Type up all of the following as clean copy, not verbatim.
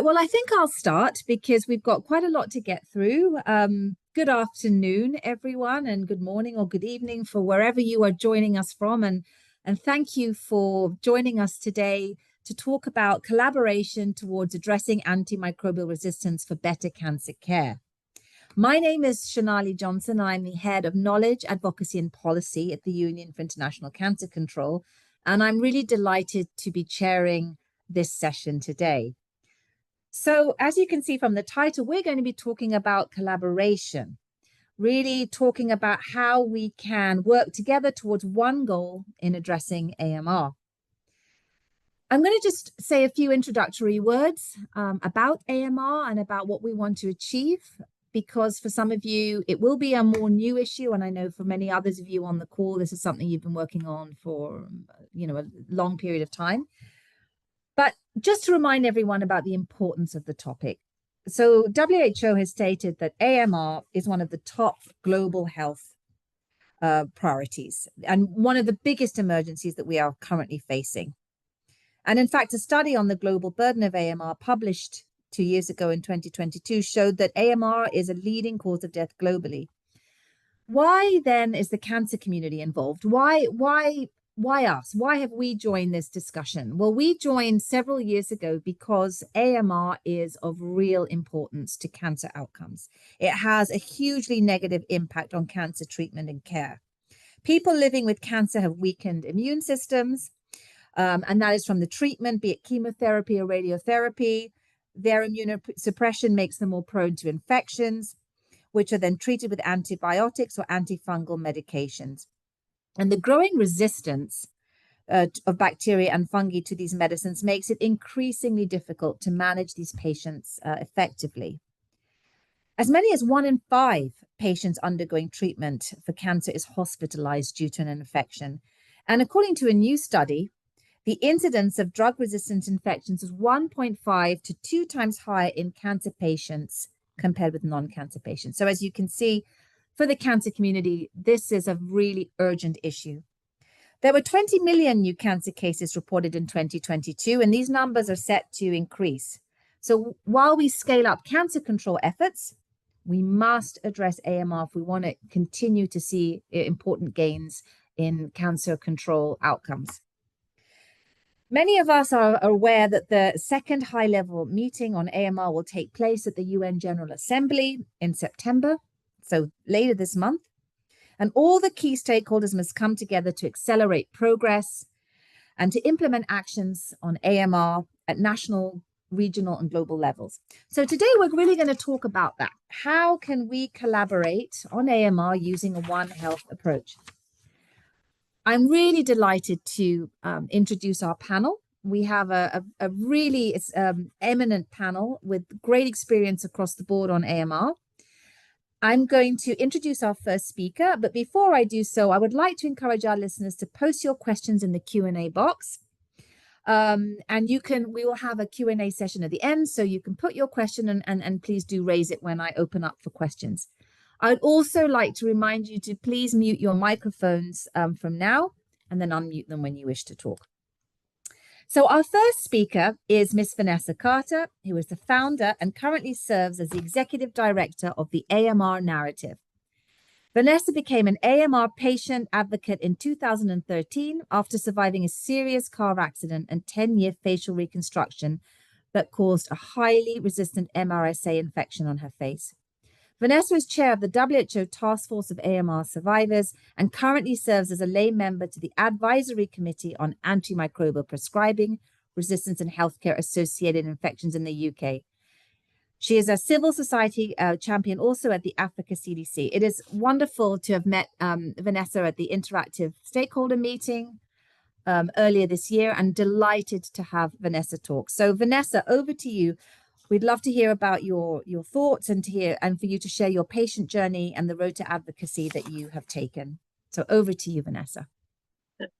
Well, I think I'll start because we've got quite a lot to get through. Good afternoon, everyone, and good morning or good evening for wherever you are joining us from. And thank you for joining us today to talk about collaboration towards addressing antimicrobial resistance for better cancer care. My name is Shonali Johnson. I'm the head of Knowledge, Advocacy and Policy at the Union for International Cancer Control, and I'm really delighted to be chairing this session today. So as you can see from the title, we're going to be talking about collaboration, really talking about how we can work together towards one goal in addressing AMR. I'm going to just say a few introductory words about AMR and about what we want to achieve, because for some of you, it will be a more new issue. And I know for many others of you on the call, this is something you've been working on for, a long period of time. But just to remind everyone about the importance of the topic. So WHO has stated that AMR is one of the top global health priorities and one of the biggest emergencies that we are currently facing. And in fact, a study on the global burden of AMR published 2 years ago in 2022 showed that AMR is a leading cause of death globally. Why then is the cancer community involved? Why us? Why have we joined this discussion? Well, we joined several years ago because AMR is of real importance to cancer outcomes. It has a hugely negative impact on cancer treatment and care. People living with cancer have weakened immune systems, and that is from the treatment, be it chemotherapy or radiotherapy. Their immunosuppression makes them more prone to infections, which are then treated with antibiotics or antifungal medications. And the growing resistance of bacteria and fungi to these medicines makes it increasingly difficult to manage these patients effectively. As many as 1 in 5 patients undergoing treatment for cancer is hospitalized due to an infection. And according to a new study, the incidence of drug-resistant infections is 1.5 to 2 times higher in cancer patients compared with non-cancer patients. So as you can see, for the cancer community, this is a really urgent issue. There were 20 million new cancer cases reported in 2022, and these numbers are set to increase. So while we scale up cancer control efforts, we must address AMR if we want to continue to see important gains in cancer control outcomes. Many of us are aware that the second high-level meeting on AMR will take place at the UN General Assembly in September, so later this month. And all the key stakeholders must come together to accelerate progress and to implement actions on AMR at national, regional, and global levels. So today we're really going to talk about that. How can we collaborate on AMR using a One Health approach? I'm really delighted to introduce our panel. We have a really eminent panel with great experience across the board on AMR. I'm going to introduce our first speaker, but before I do so, I would like to encourage our listeners to post your questions in the Q&A box. And we will have a Q&A session at the end, so you can put your question and please do raise it when I open up for questions. I'd also like to remind you to please mute your microphones from now and then unmute them when you wish to talk. So our first speaker is Ms. Vanessa Carter, who is the founder and currently serves as the executive director of the AMR Narrative. Vanessa became an AMR patient advocate in 2013 after surviving a serious car accident and 10-year facial reconstruction that caused a highly resistant MRSA infection on her face. Vanessa is chair of the WHO Task Force of AMR Survivors and currently serves as a lay member to the Advisory Committee on Antimicrobial Prescribing, Resistance and Healthcare-Associated Infections in the UK. She is a civil society champion also at the Africa CDC. It is wonderful to have met Vanessa at the interactive stakeholder meeting earlier this year, and delighted to have Vanessa talk. So Vanessa, over to you. We'd love to hear about your thoughts and for you to share your patient journey and the road to advocacy that you have taken. So over to you, Vanessa.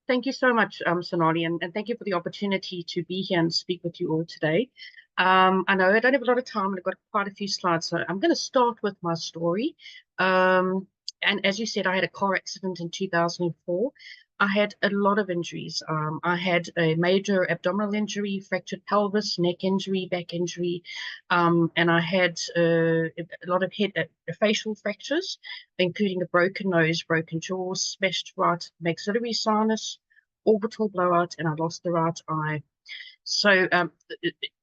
Thank you so much, Sonali, and thank you for the opportunity to be here and speak with you all today. I know I don't have a lot of time, and I've got quite a few slides, so I'm going to start with my story. And as you said, I had a car accident in 2004. I had a lot of injuries. I had a major abdominal injury, fractured pelvis, neck injury, back injury, and I had a lot of facial fractures, including a broken nose, broken jaw, smashed right maxillary sinus, orbital blowout, and I lost the right eye. So yeah,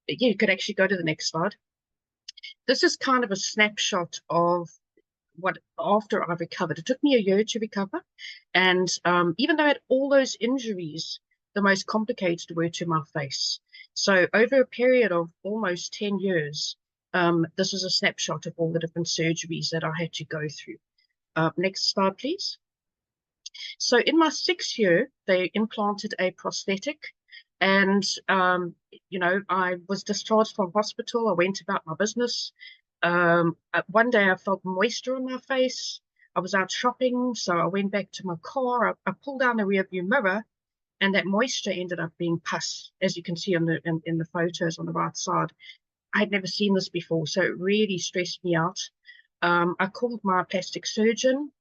you could actually go to the next slide. This is kind of a snapshot of what after I recovered. It took me a year to recover, and even though I had all those injuries, the most complicated were to my face. So over a period of almost 10 years, this was a snapshot of all the different surgeries that I had to go through. Next slide, please. So in my 6th year, they implanted a prosthetic, and you know, I was discharged from hospital. I went about my business. One day I felt moisture on my face. I was out shopping, so I went back to my car. I pulled down the rearview mirror, and that moisture ended up being pus, as you can see on the in the photos on the right side. I had never seen this before, so it really stressed me out. I called my plastic surgeon,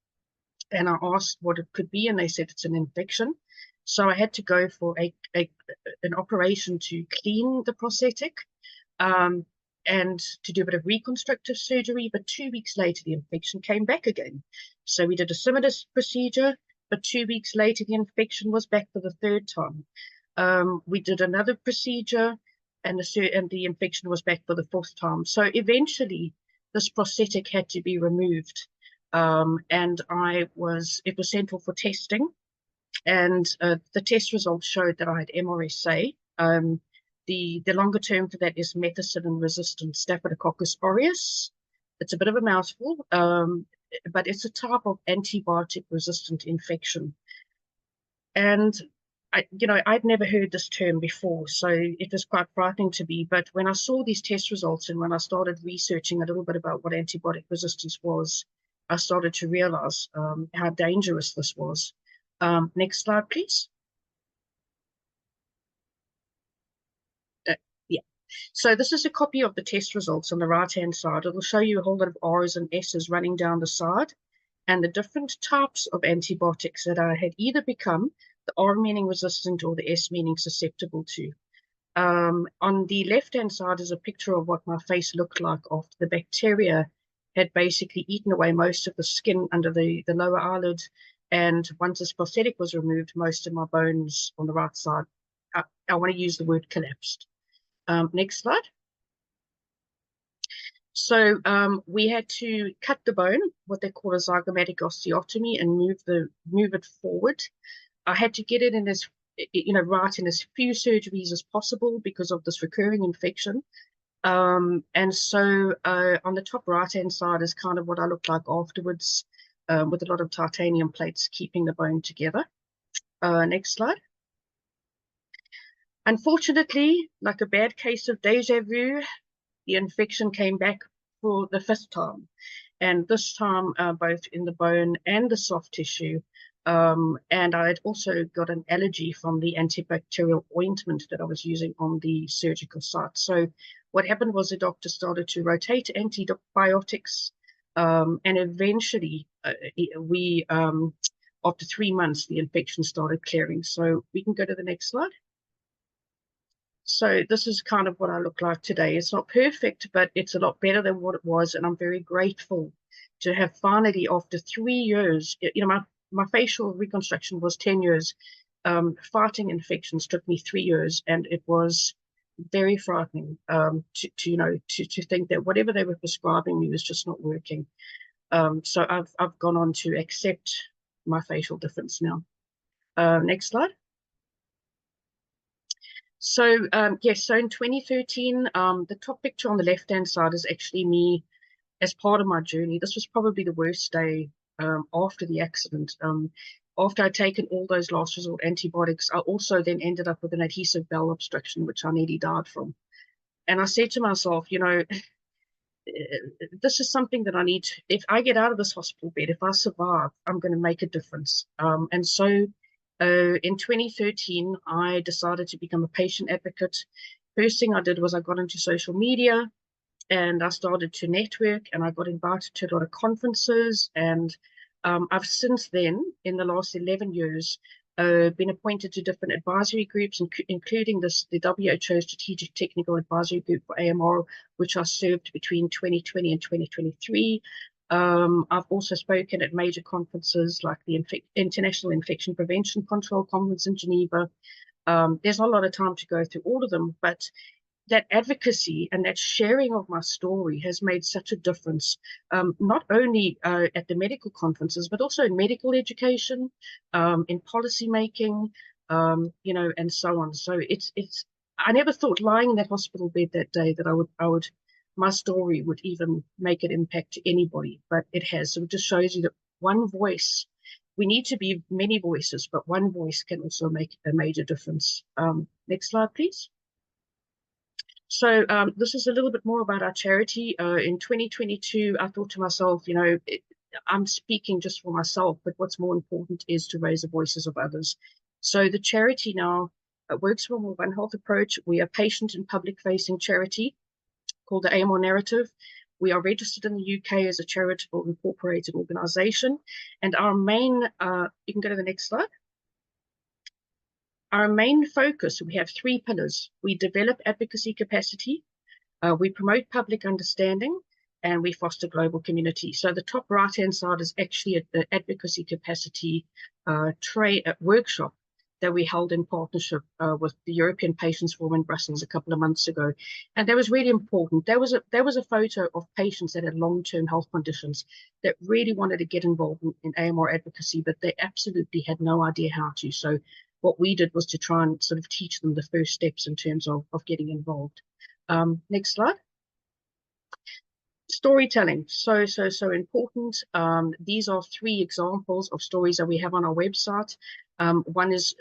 and I asked what it could be, and they said it's an infection. So I had to go for an operation to clean the prosthetic. And to do a bit of reconstructive surgery, but 2 weeks later, the infection came back again. So we did a similar procedure, but 2 weeks later, the infection was back for the 3rd time. We did another procedure, and the infection was back for the 4th time. So eventually, this prosthetic had to be removed. And it was sent off for testing, and the test results showed that I had MRSA. The longer term for that is methicillin-resistant Staphylococcus aureus. It's a bit of a mouthful, but it's a type of antibiotic-resistant infection. And I'd never heard this term before, so it was quite frightening to me. But when I saw these test results and when I started researching a little bit about what antibiotic resistance was, I started to realize how dangerous this was. Next slide, please. Yeah. So this is a copy of the test results on the right-hand side. It'll show you a whole lot of R's and S's running down the side, and the different types of antibiotics that I had either become, the R meaning resistant or the S meaning susceptible to. On the left-hand side is a picture of what my face looked like after the bacteria had basically eaten away most of the skin under the lower eyelid. And once this prosthetic was removed, most of my bones on the right side, I want to use the word collapsed. Next slide. So we had to cut the bone, what they call a zygomatic osteotomy, and move it forward. I had to get it in as right in as few surgeries as possible because of this recurring infection. And so on the top right-hand side is kind of what I looked like afterwards, with a lot of titanium plates keeping the bone together. Next slide. Unfortunately, like a bad case of deja vu, the infection came back for the 5th time. And this time, both in the bone and the soft tissue. And I had also got an allergy from the antibacterial ointment that I was using on the surgical site. So what happened was the doctor started to rotate antibiotics, and eventually after 3 months, the infection started clearing. So we can go to the next slide. So this is kind of what I look like today. It's not perfect, but it's a lot better than what it was. And I'm very grateful to have finally, after 3 years, my facial reconstruction was 10 years. Fighting infections took me 3 years, and it was very frightening to think that whatever they were prescribing me was just not working. So I've gone on to accept my facial difference now. Next slide. So yes, so in 2013, the top picture on the left-hand side is actually me as part of my journey. This was probably the worst day after the accident. After I'd taken all those last resort antibiotics, I also then ended up with an adhesive bowel obstruction, which I nearly died from. And I said to myself, this is something that I need. If I get out of this hospital bed, if I survive, I'm going to make a difference. And so in 2013, I decided to become a patient advocate. First thing I did was I got into social media, and I started to network, and I got invited to a lot of conferences. And I've since then, in the last 11 years, been appointed to different advisory groups, including the WHO Strategic Technical Advisory Group for AMR, which I served between 2020 and 2023. I've also spoken at major conferences like the International Infection Prevention Control Conference in Geneva. There's not a lot of time to go through all of them, but that advocacy and that sharing of my story has made such a difference, not only at the medical conferences, but also in medical education, in policy making, you know, and so on. So I never thought lying in that hospital bed that day that my story would even make an impact to anybody, but it has. So it just shows you that one voice, we need to be many voices, but one voice can also make a major difference. Next slide, please. So this is a little bit more about our charity. In 2022, I thought to myself, you know, I'm speaking just for myself, but what's more important is to raise the voices of others. So the charity now works from a One Health approach. We are patient and public-facing charity called the AMR Narrative. We are registered in the UK as a charitable incorporated organisation. And our main, you can go to the next slide. Our main focus, we have 3 pillars. We develop advocacy capacity, we promote public understanding, and we foster global community. So the top right-hand side is actually the advocacy capacity workshop that we held in partnership with the European Patients Forum in Brussels a couple of months ago. And that was really important. There was a photo of patients that had long-term health conditions that really wanted to get involved in AMR advocacy, but they absolutely had no idea how to. So what we did was to try and sort of teach them the first steps in terms of getting involved. Next slide. Storytelling, so important. These are 3 examples of stories that we have on our website. One is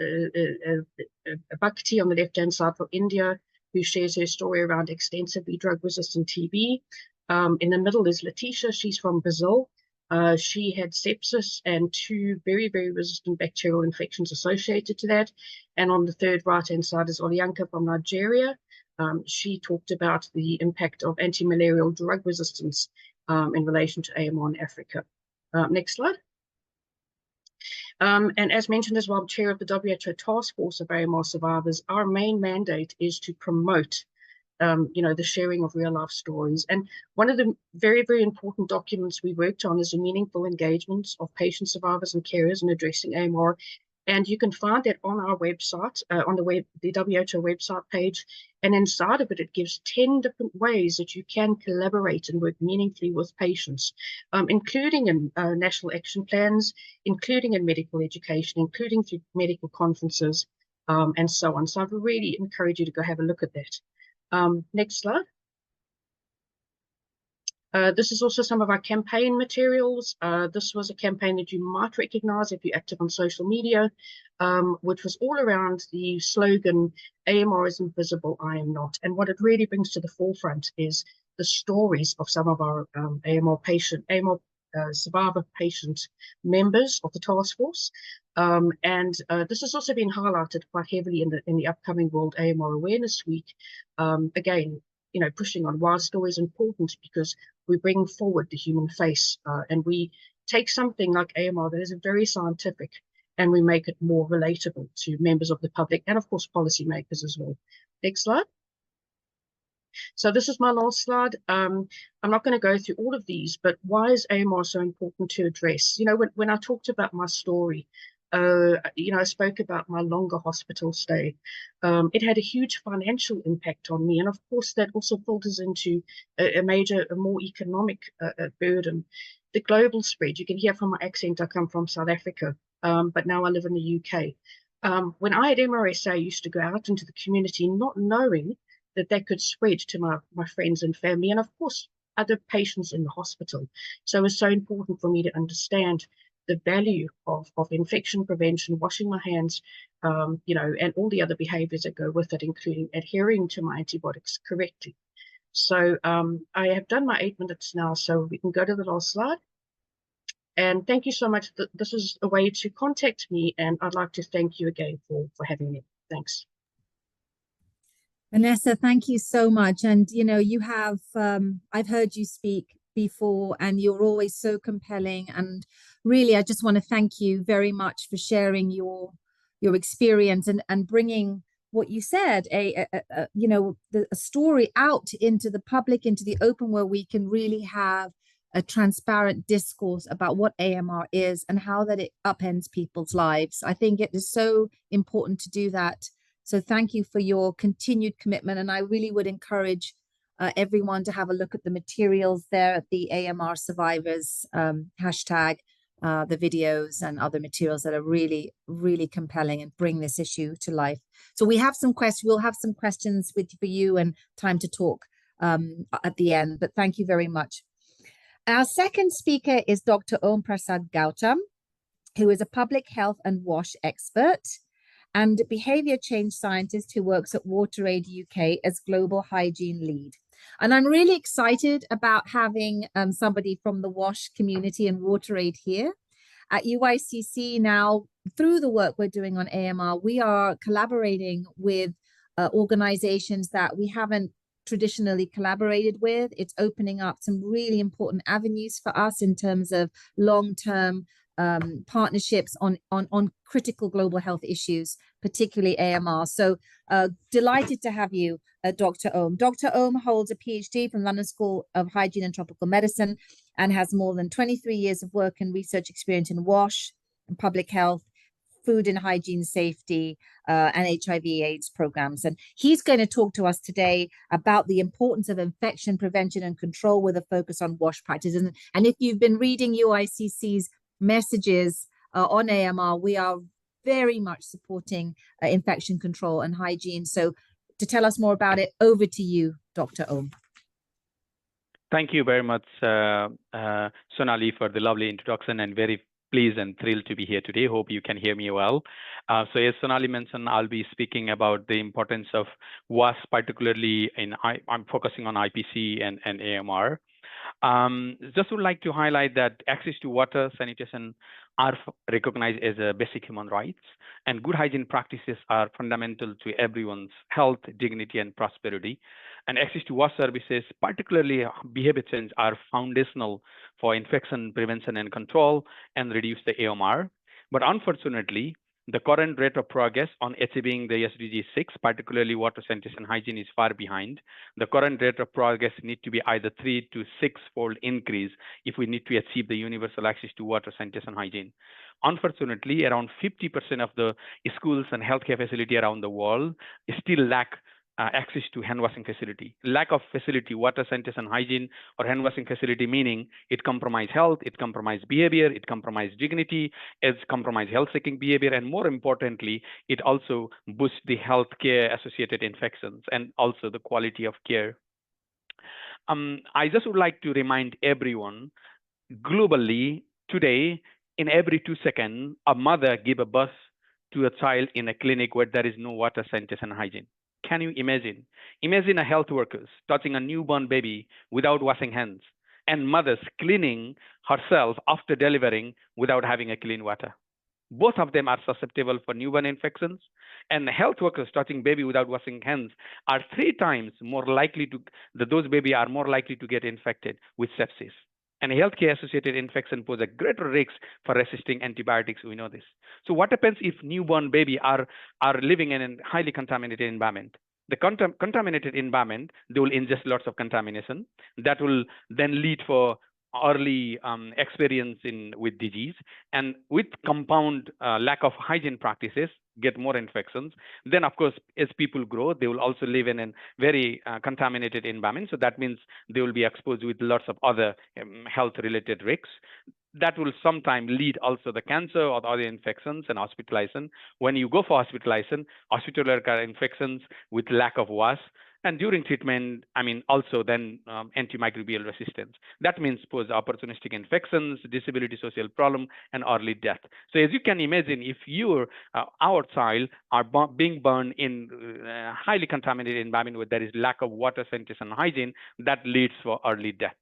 Bhakti on the left-hand side from India, who shares her story around extensively drug-resistant TB. In the middle is Letitia, she's from Brazil. She had sepsis and 2 very, very resistant bacterial infections associated to that. And on the third right-hand side is Olyanka from Nigeria. She talked about the impact of anti-malarial drug resistance in relation to AMR in Africa. Next slide. And as mentioned as well, I'm chair of the WHO Task Force of AMR Survivors. Our main mandate is to promote you know, the sharing of real life stories. And one of the very, very important documents we worked on is the meaningful engagement of patient survivors and carers in addressing AMR. And you can find that on our website, on the WHO website page. And inside of it, it gives 10 different ways that you can collaborate and work meaningfully with patients, including in national action plans, including in medical education, including through medical conferences, and so on. So I would really encourage you to go have a look at that. Next slide. This is also some of our campaign materials. This was a campaign that you might recognize if you're active on social media, which was all around the slogan, AMR is invisible, I am not. And what it really brings to the forefront is the stories of some of our AMR survivor patient members of the task force. And this has also been highlighted quite heavily in the upcoming World AMR Awareness Week. Again, you know, pushing on why story is important, because we bring forward the human face and we take something like AMR that is very scientific and we make it more relatable to members of the public and of course policymakers as well. Next slide. So this is my last slide. I'm not going to go through all of these, but why is AMR so important to address? You know, when I talked about my story, you know, I spoke about my longer hospital stay. It had a huge financial impact on me. And of course, that also filters into a more economic burden. The global spread, you can hear from my accent, I come from South Africa, but now I live in the UK. When I had MRSA, I used to go out into the community not knowing that could spread to my friends and family, and of course, other patients in the hospital. So it was so important for me to understand the value of infection prevention, washing my hands, you know, and all the other behaviors that go with it, including adhering to my antibiotics correctly. So I have done my 8 minutes now, so we can go to the last slide. And thank you so much. This is a way to contact me, and I'd like to thank you again for having me. Thanks. Vanessa, thank you so much. And, you know, you have, I've heard you speak before, and you're always so compelling. And really, I just want to thank you very much for sharing your your experience and bringing what you said, you know, a story out into the public, into the open, where we can really have a transparent discourse about what AMR is and how that it upends people's lives. I think it is so important to do that. So thank you for your continued commitment. And I really would encourage everyone to have a look at the materials there at the AMR Survivors hashtag, the videos and other materials that are really, really compelling and bring this issue to life. So we have some questions. We'll have some questions for you and time to talk at the end. But thank you very much. Our second speaker is Dr. Om Prasad Gautam, who is a public health and WASH expert and behavior change scientist who works at WaterAid UK as global hygiene lead. And I'm really excited about having somebody from the WASH community and WaterAid here. At UICC now, through the work we're doing on AMR, we are collaborating with organizations that we haven't traditionally collaborated with. It's opening up some really important avenues for us in terms of long-term partnerships on critical global health issues, particularly AMR. So delighted to have you, Dr. Om. Dr. Om holds a PhD from London School of Hygiene and Tropical Medicine and has more than 23 years of work and research experience in WASH and public health, food and hygiene safety, and HIV/AIDS programs. And he's going to talk to us today about the importance of infection prevention and control with a focus on WASH practices. And if you've been reading UICC's messages on AMR, we are very much supporting infection control and hygiene. So to tell us more about it, over to you, Dr. Om. Thank you very much, Sonali, for the lovely introduction, and very pleased and thrilled to be here today. Hope you can hear me well. So as Sonali mentioned, I'll be speaking about the importance of WASH, particularly I'm focusing on IPC and AMR. Just would like to highlight that access to water, sanitation are recognized as a basic human rights, and good hygiene practices are fundamental to everyone's health, dignity, and prosperity. And access to WASH services, particularly behavior change, are foundational for infection prevention and control and reduce the AMR. But unfortunately, the current rate of progress on achieving the SDG 6, particularly water, sanitation, hygiene, is far behind. The current rate of progress needs to be either 3 to 6-fold increase if we need to achieve the universal access to water, sanitation, hygiene. Unfortunately, around 50% of the schools and healthcare facilities around the world still lack access to hand washing facility. Lack of facility, water, sanitation, hygiene, or hand washing facility, meaning it compromises health, it compromises behavior, it compromises dignity, it compromises health-seeking behavior, and more importantly, it also boosts the healthcare associated infections and also the quality of care. I just would like to remind everyone, globally today, in every 2 seconds, a mother gives a birth to a child in a clinic where there is no water, sanitation, hygiene. Can you imagine? Imagine a health worker touching a newborn baby without washing hands, and mothers cleaning herself after delivering without having a clean water. Both of them are susceptible for newborn infections, and health workers touching baby without washing hands are 3 times more likely to, those babies are more likely to get infected with sepsis. And healthcare-associated infection pose a greater risk for resisting antibiotics. We know this. So what happens if newborn baby are living in a highly contaminated environment? The contaminated environment, they will ingest lots of contamination. That will then lead for early experience with disease, and with compound lack of hygiene practices, get more infections. Then, of course, as people grow, they will also live in a very contaminated environment. So that means they will be exposed with lots of other health-related risks. That will sometimes lead also the cancer or the other infections and hospitalization. When you go for hospitalization, hospital infections with lack of WASH, and during treatment, I mean, also then antimicrobial resistance. That means pose opportunistic infections, disability, social problem, and early death. So as you can imagine, if our child are being born in a highly contaminated environment where there is lack of water, sanitation, and hygiene, that leads for early death.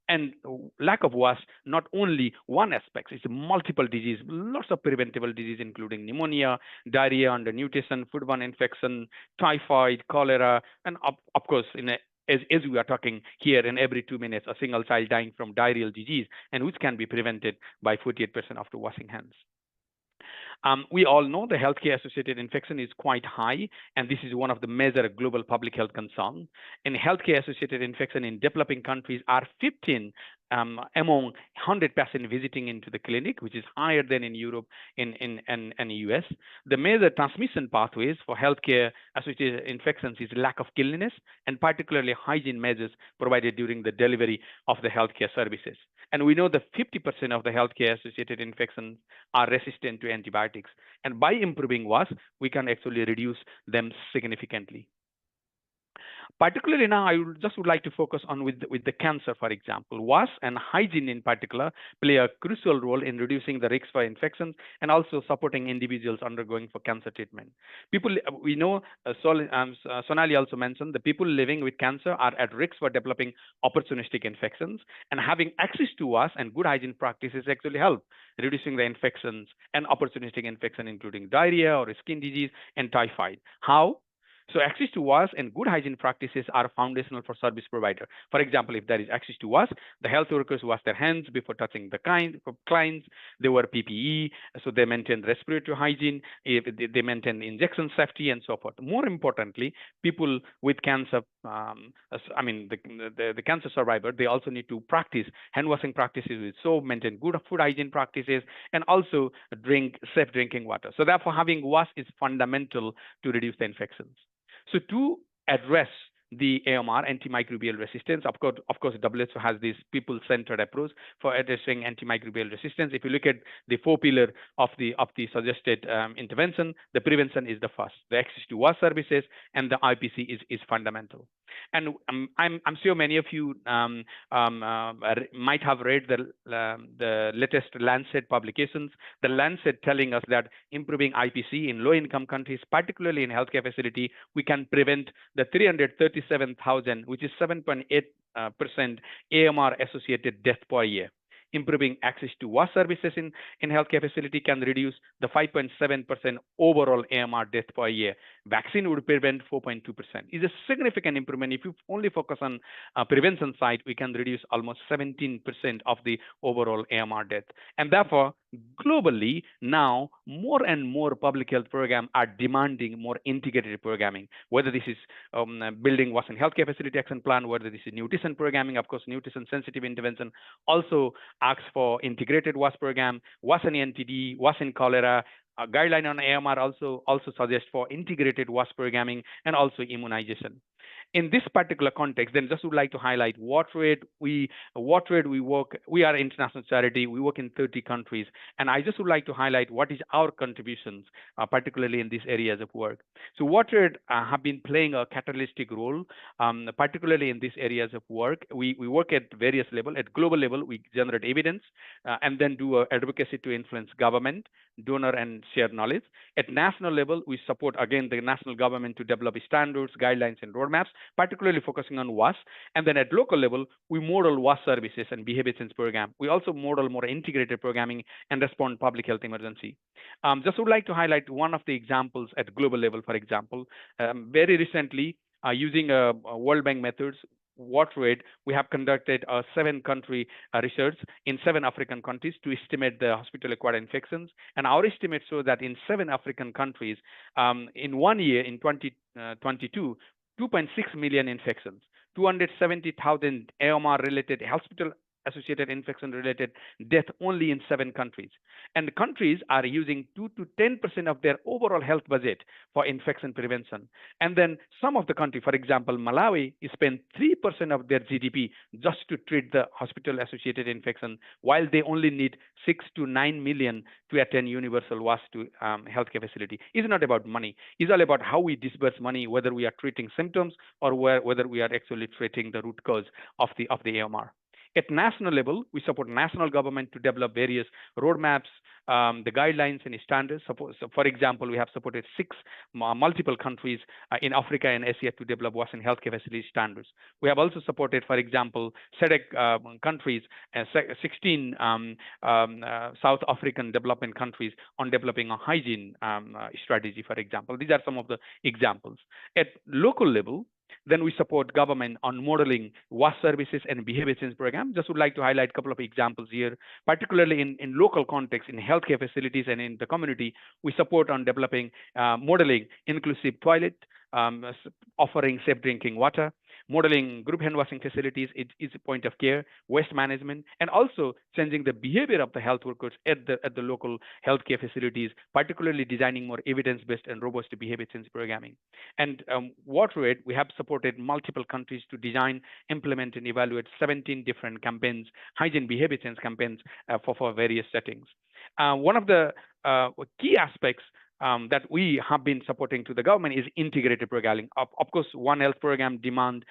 And lack of WASH, not only one aspect, it's multiple disease, lots of preventable disease, including pneumonia, diarrhea, undernutrition, foodborne infection, typhoid, cholera, and of course, as we are talking here, in every 2 minutes, a single child dying from diarrheal disease, and which can be prevented by 48% after washing hands. We all know the healthcare-associated infection is quite high, and this is one of the major global public health concerns. And healthcare-associated infection in developing countries are 15 among 100 patients visiting into the clinic, which is higher than in Europe and US. The major transmission pathways for healthcare-associated infections is lack of cleanliness and particularly hygiene measures provided during the delivery of the healthcare services. And we know that 50% of the healthcare-associated infections are resistant to antibiotics. And by improving WAS, we can actually reduce them significantly. Particularly now, I would like to focus on with the cancer, for example. WAS and hygiene in particular play a crucial role in reducing the risk for infections and also supporting individuals undergoing for cancer treatment. People, we know, Sonali also mentioned, the people living with cancer are at risk for developing opportunistic infections, and having access to WAS and good hygiene practices actually help reducing the infections and opportunistic infection, including diarrhea or skin disease and typhoid. How? So access to WAS and good hygiene practices are foundational for service provider. For example, if there is access to WAS, the health workers wash their hands before touching the clients. They wear PPE, so they maintain respiratory hygiene. If they maintain injection safety and so forth. More importantly, people with cancer, the cancer survivor, they also need to practice hand washing practices with soap, maintain good food hygiene practices, and also drink safe drinking water. So therefore, having WAS is fundamental to reduce the infections. So to address the AMR, antimicrobial resistance, of course, WHO has this people-centered approach for addressing antimicrobial resistance. If you look at the 4 pillars of the suggested intervention, the prevention is the first. The access to WAS services and the IPC is fundamental. And I'm sure many of you might have read the latest Lancet publications. The Lancet telling us that improving IPC in low-income countries, particularly in healthcare facility, we can prevent the 337,000, which is 7.8% AMR-associated death per year. Improving access to WAS services in healthcare facility can reduce the 5.7% overall AMR death per year. Vaccine would prevent 4.2%. It's a significant improvement. If you only focus on prevention side, we can reduce almost 17% of the overall AMR death. And therefore, globally, now more and more public health programs are demanding more integrated programming, whether this is building WAS and healthcare facility action plan, whether this is nutrition programming, of course, nutrition sensitive intervention, also asks for integrated WAS program, WAS and NTD, WAS and cholera, guideline on AMR also suggests for integrated WAS programming and also immunization. In this particular context, then just would like to highlight WaterAid. We are an international charity. We work in 30 countries. And I just would like to highlight what is our contributions, particularly in these areas of work. So WaterAid have been playing a catalytic role, particularly in these areas of work. We work at various levels. At global level, we generate evidence and then do advocacy to influence government, donor, and share knowledge. At national level, we support, again, the national government to develop standards, guidelines, and roadmaps, particularly focusing on WAS. And then at local level, we model WAS services and behavior change program. We also model more integrated programming and respond public health emergency. Just would like to highlight one of the examples at global level, for example. Very recently, using World Bank methods, WaterAid, we have conducted a 7-country research in 7 African countries to estimate the hospital-acquired infections. And our estimates show that in 7 African countries, in 1 year, in 2022, 2.6 million infections, 270,000 AMR-related hospital-associated infection-related death only in 7 countries. And the countries are using 2 to 10% of their overall health budget for infection prevention. And then some of the countries, for example, Malawi, spend 3% of their GDP just to treat the hospital-associated infection, while they only need 6 to 9 million to attend universal WAS to healthcare facility. It's not about money. It's all about how we disburse money, whether we are treating symptoms or whether we are actually treating the root cause of the AMR. At national level, we support national government to develop various roadmaps, the guidelines and standards. So for example, we have supported 6 multiple countries in Africa and Asia to develop WAS and healthcare facility standards. We have also supported, for example, SADC countries, 16 South African development countries on developing a hygiene strategy, for example. These are some of the examples. At local level, Then we support government on modeling WAS services and behavior change program. Just would like to highlight a couple of examples here, particularly in local context, in healthcare facilities and in the community. We support on developing modeling inclusive toilet, offering safe drinking water, modeling group hand washing facilities, it is a point of care, waste management, and also changing the behavior of the health workers at the local healthcare facilities, particularly designing more evidence-based and robust behavior change programming. And WaterAid, we have supported multiple countries to design, implement, and evaluate 17 different campaigns, hygiene behavior change campaigns for various settings. One of the key aspects that we have been supporting to the government is integrated programming. Of course, One Health program demand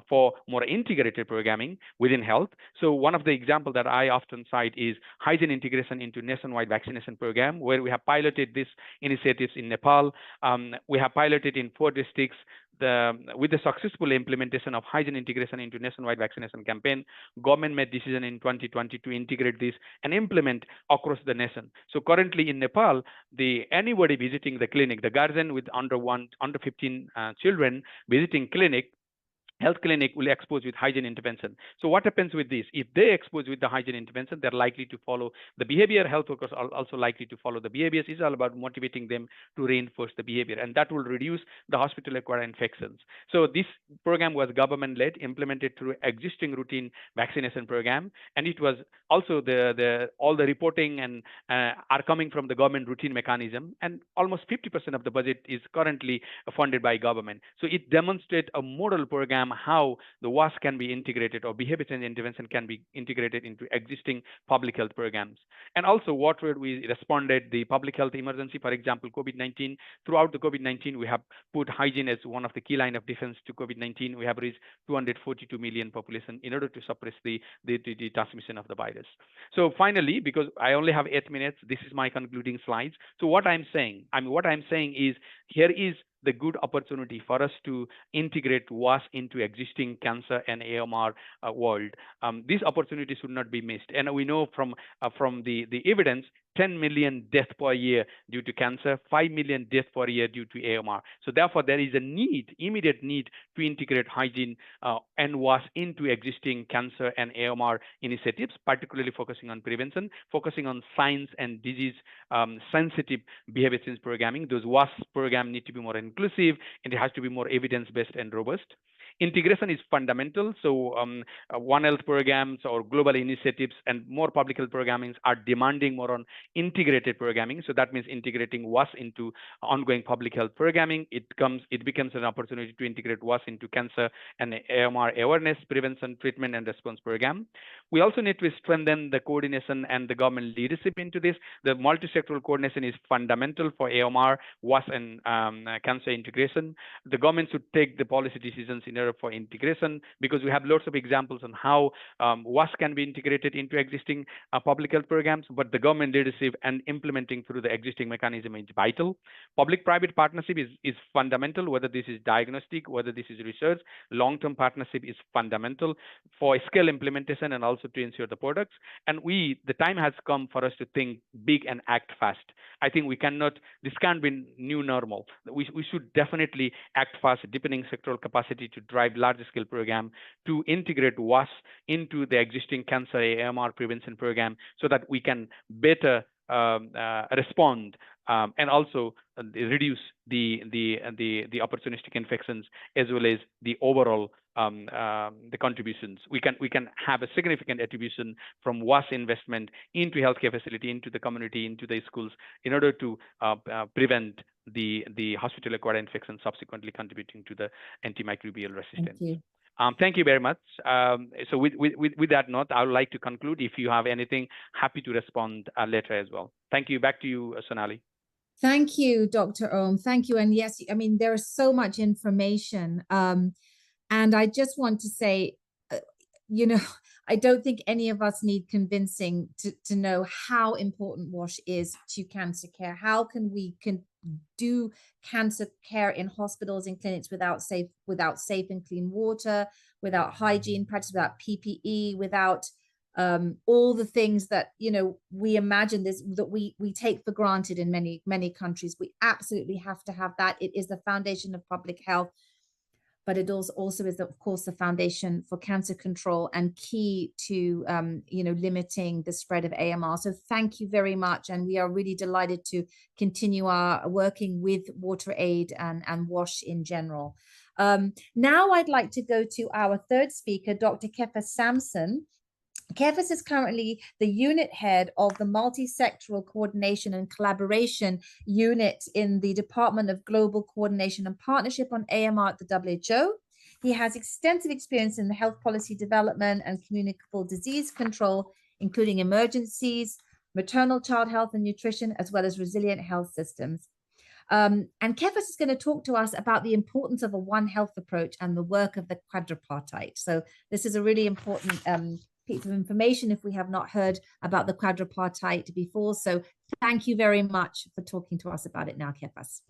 for more integrated programming within health. So one of the examples that I often cite is hygiene integration into nationwide vaccination program, where we have piloted these initiatives in Nepal. We have piloted in 4 districts. With the successful implementation of hygiene integration into nationwide vaccination campaign, government made decision in 2020 to integrate this and implement across the nation. So currently in Nepal, anybody visiting the clinic, the guardian with under 15 children visiting health clinic will expose with hygiene intervention. So what happens with this? If they expose with the hygiene intervention, they're likely to follow the behavior. Health workers are also likely to follow the behaviors. It's all about motivating them to reinforce the behavior, and that will reduce the hospital-acquired infections. So this program was government-led, implemented through existing routine vaccination program, and it was also all the reporting and are coming from the government routine mechanism, and almost 50% of the budget is currently funded by government. So it demonstrates a model program how the WAS can be integrated, or behavior change intervention can be integrated into existing public health programs. And also WaterAid, we responded the public health emergency, for example, COVID-19. Throughout the COVID-19, we have put hygiene as one of the key line of defense to COVID-19. We have reached 242 million population in order to suppress the transmission of the virus. So finally, because I only have 8 minutes, this is my concluding slides. So what I'm saying is here is the good opportunity for us to integrate WAS into existing cancer and AMR world. This opportunity should not be missed. And we know from the evidence, 10 million deaths per year due to cancer, 5 million deaths per year due to AMR. So therefore, there is a immediate need to integrate hygiene and WAS into existing cancer and AMR initiatives, particularly focusing on prevention, focusing on science and disease sensitive behavior change programming. Those WAS programs need to be more inclusive, and it has to be more evidence-based and robust. Integration is fundamental. So One Health programs or global initiatives and more public health programming are demanding more on integrated programming. So that means integrating WAS into ongoing public health programming. It becomes an opportunity to integrate WAS into cancer and AMR awareness, prevention, treatment, and response program. We also need to strengthen the coordination and the government leadership into this. The multi-sectoral coordination is fundamental for AMR, WAS, and cancer integration. The government should take the policy decisions in order for integration, because we have lots of examples on how WAS can be integrated into existing public health programs, but the government leadership and implementing through the existing mechanism is vital. Public-private partnership is fundamental, whether this is diagnostic, whether this is research. Long-term partnership is fundamental for scale implementation and also to ensure the products. And the time has come for us to think big and act fast. I think this can't be new normal. We should definitely act fast, deepening sectoral capacity to drive large-scale program to integrate WAS into the existing cancer AMR prevention program, so that we can better respond and also reduce the opportunistic infections, as well as the overall the contributions. We can have a significant attribution from WAS investment into healthcare facility, into the community, into the schools, in order to prevent the hospital-acquired infection, subsequently contributing to the antimicrobial resistance. Thank you. Thank you very much. So with that note, I would like to conclude. If you have anything, happy to respond later as well. Thank you. Back to you, Sonali. Thank you, Dr. Om. Thank you. And yes, I mean, there is so much information. And I just want to say, I don't think any of us need convincing to know how important WASH is to cancer care. How can we do cancer care in hospitals and clinics without safe and clean water, without hygiene practice, without PPE, without all the things that we imagine that we take for granted in many countries. We absolutely have to have that. It is the foundation of public health. but it also is, of course, the foundation for cancer control and key to, limiting the spread of AMR. So thank you very much. And we are really delighted to continue our working with WaterAid and WASH in general. Now I'd like to go to our third speaker, Dr. Kefa Samson. Kefas is currently the unit head of the Multi-Sectoral Coordination and Collaboration Unit in the Department of Global Coordination and Partnership on AMR at the WHO. He has extensive experience in the health policy development and communicable disease control, including emergencies, maternal child health and nutrition, as well as resilient health systems. And Kefas is going to talk to us about the importance of a One Health approach and the work of the quadripartite. So this is a really important piece of information if we have not heard about the quadripartite before. So thank you very much for talking to us about it now, Kefas.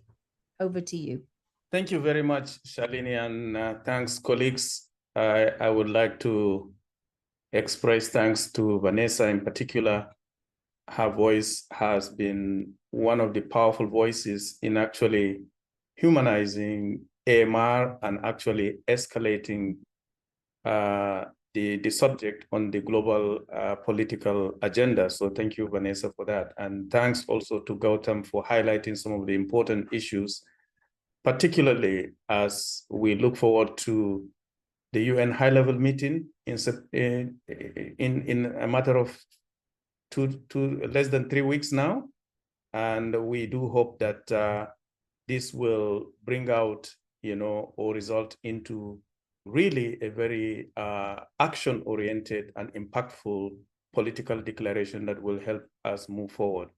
Over to you. Thank you very much, Shalini, and thanks, colleagues. I would like to express thanks to Vanessa in particular. Her voice has been one of the powerful voices in actually humanizing AMR and actually escalating the subject on the global political agenda. So thank you, Vanessa, for that. And thanks also to Gautam for highlighting some of the important issues, particularly as we look forward to the UN high-level meeting in a matter of less than 3 weeks now. And we do hope that this will bring out, or result into really a very action-oriented and impactful political declaration that will help us move forward.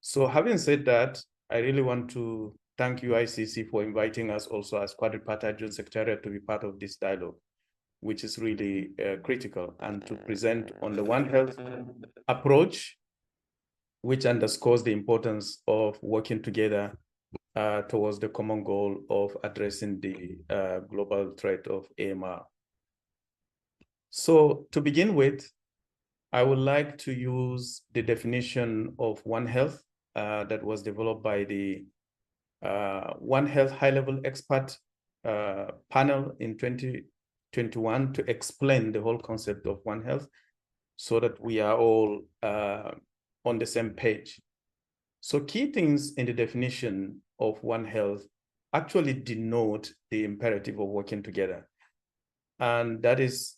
So having said that, I really want to thank UICC for inviting us also as Quadripartite Joint Secretariat to be part of this dialogue, which is really critical, and to present on the One Health approach, which underscores the importance of working together towards the common goal of addressing the global threat of AMR. So to begin with, I would like to use the definition of One Health that was developed by the One Health high-level expert panel in 2021 to explain the whole concept of One Health so that we are all on the same page. So key things in the definition of One Health actually denote the imperative of working together. And that is,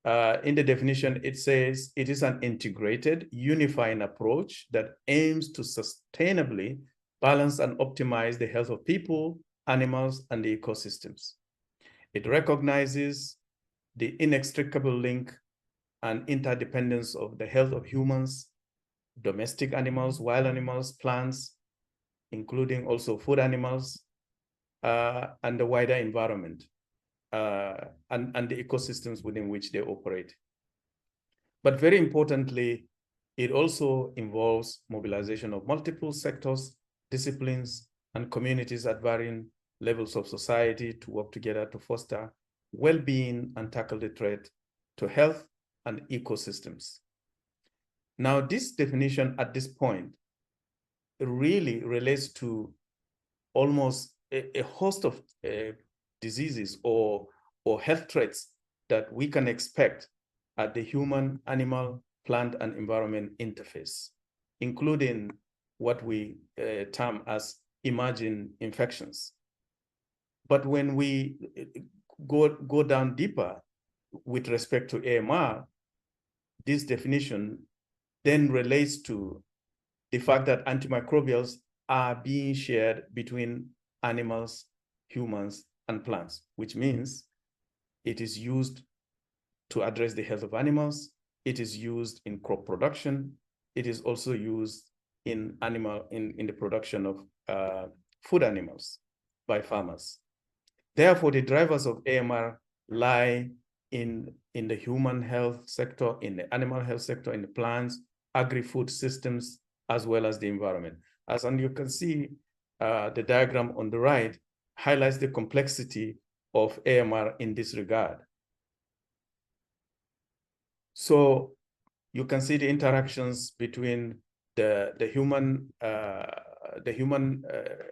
in the definition, it says it is an integrated, unifying approach that aims to sustainably balance and optimize the health of people, animals, and the ecosystems. It recognizes the inextricable link and interdependence of the health of humans, domestic animals, wild animals, plants, including also food animals, and the wider environment, and the ecosystems within which they operate. But very importantly, it also involves mobilization of multiple sectors, disciplines, and communities at varying levels of society to work together to foster well-being and tackle the threat to health and ecosystems. Now, this definition at this point really relates to almost a host of diseases or health threats that we can expect at the human, animal, plant, and environment interface, including what we term as emerging infections. But when we go down deeper with respect to AMR, this definition then relates to the fact that antimicrobials are being shared between animals, humans, and plants, which means it is used to address the health of animals. It is used in crop production. It is also used in the production of food animals by farmers. Therefore, the drivers of AMR lie in the human health sector, in the animal health sector, in the plants, agri-food systems, as well as the environment. And you can see the diagram on the right highlights the complexity of AMR in this regard. So you can see the interactions between the human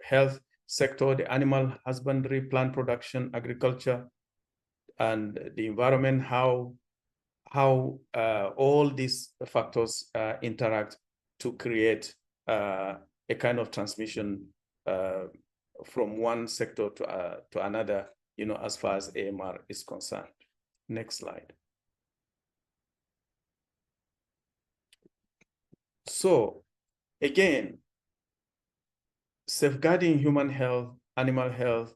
health sector, the animal husbandry, plant production, agriculture, and the environment, how all these factors interact to create a kind of transmission from one sector to another, as far as AMR is concerned. Next slide. So again, safeguarding human health, animal health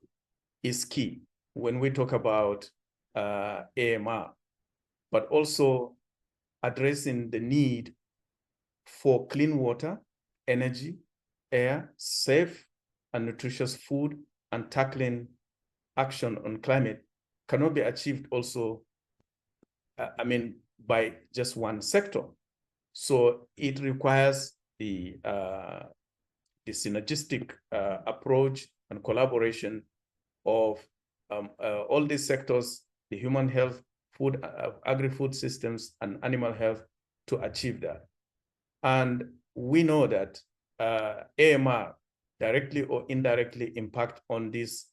is key when we talk about AMR, but also addressing the need for clean water, energy, air, safe and nutritious food, and tackling action on climate cannot be achieved also, by just one sector. So it requires the synergistic approach and collaboration of all these sectors, the human health, food, agri-food systems, and animal health to achieve that. And we know that AMR directly or indirectly impact on these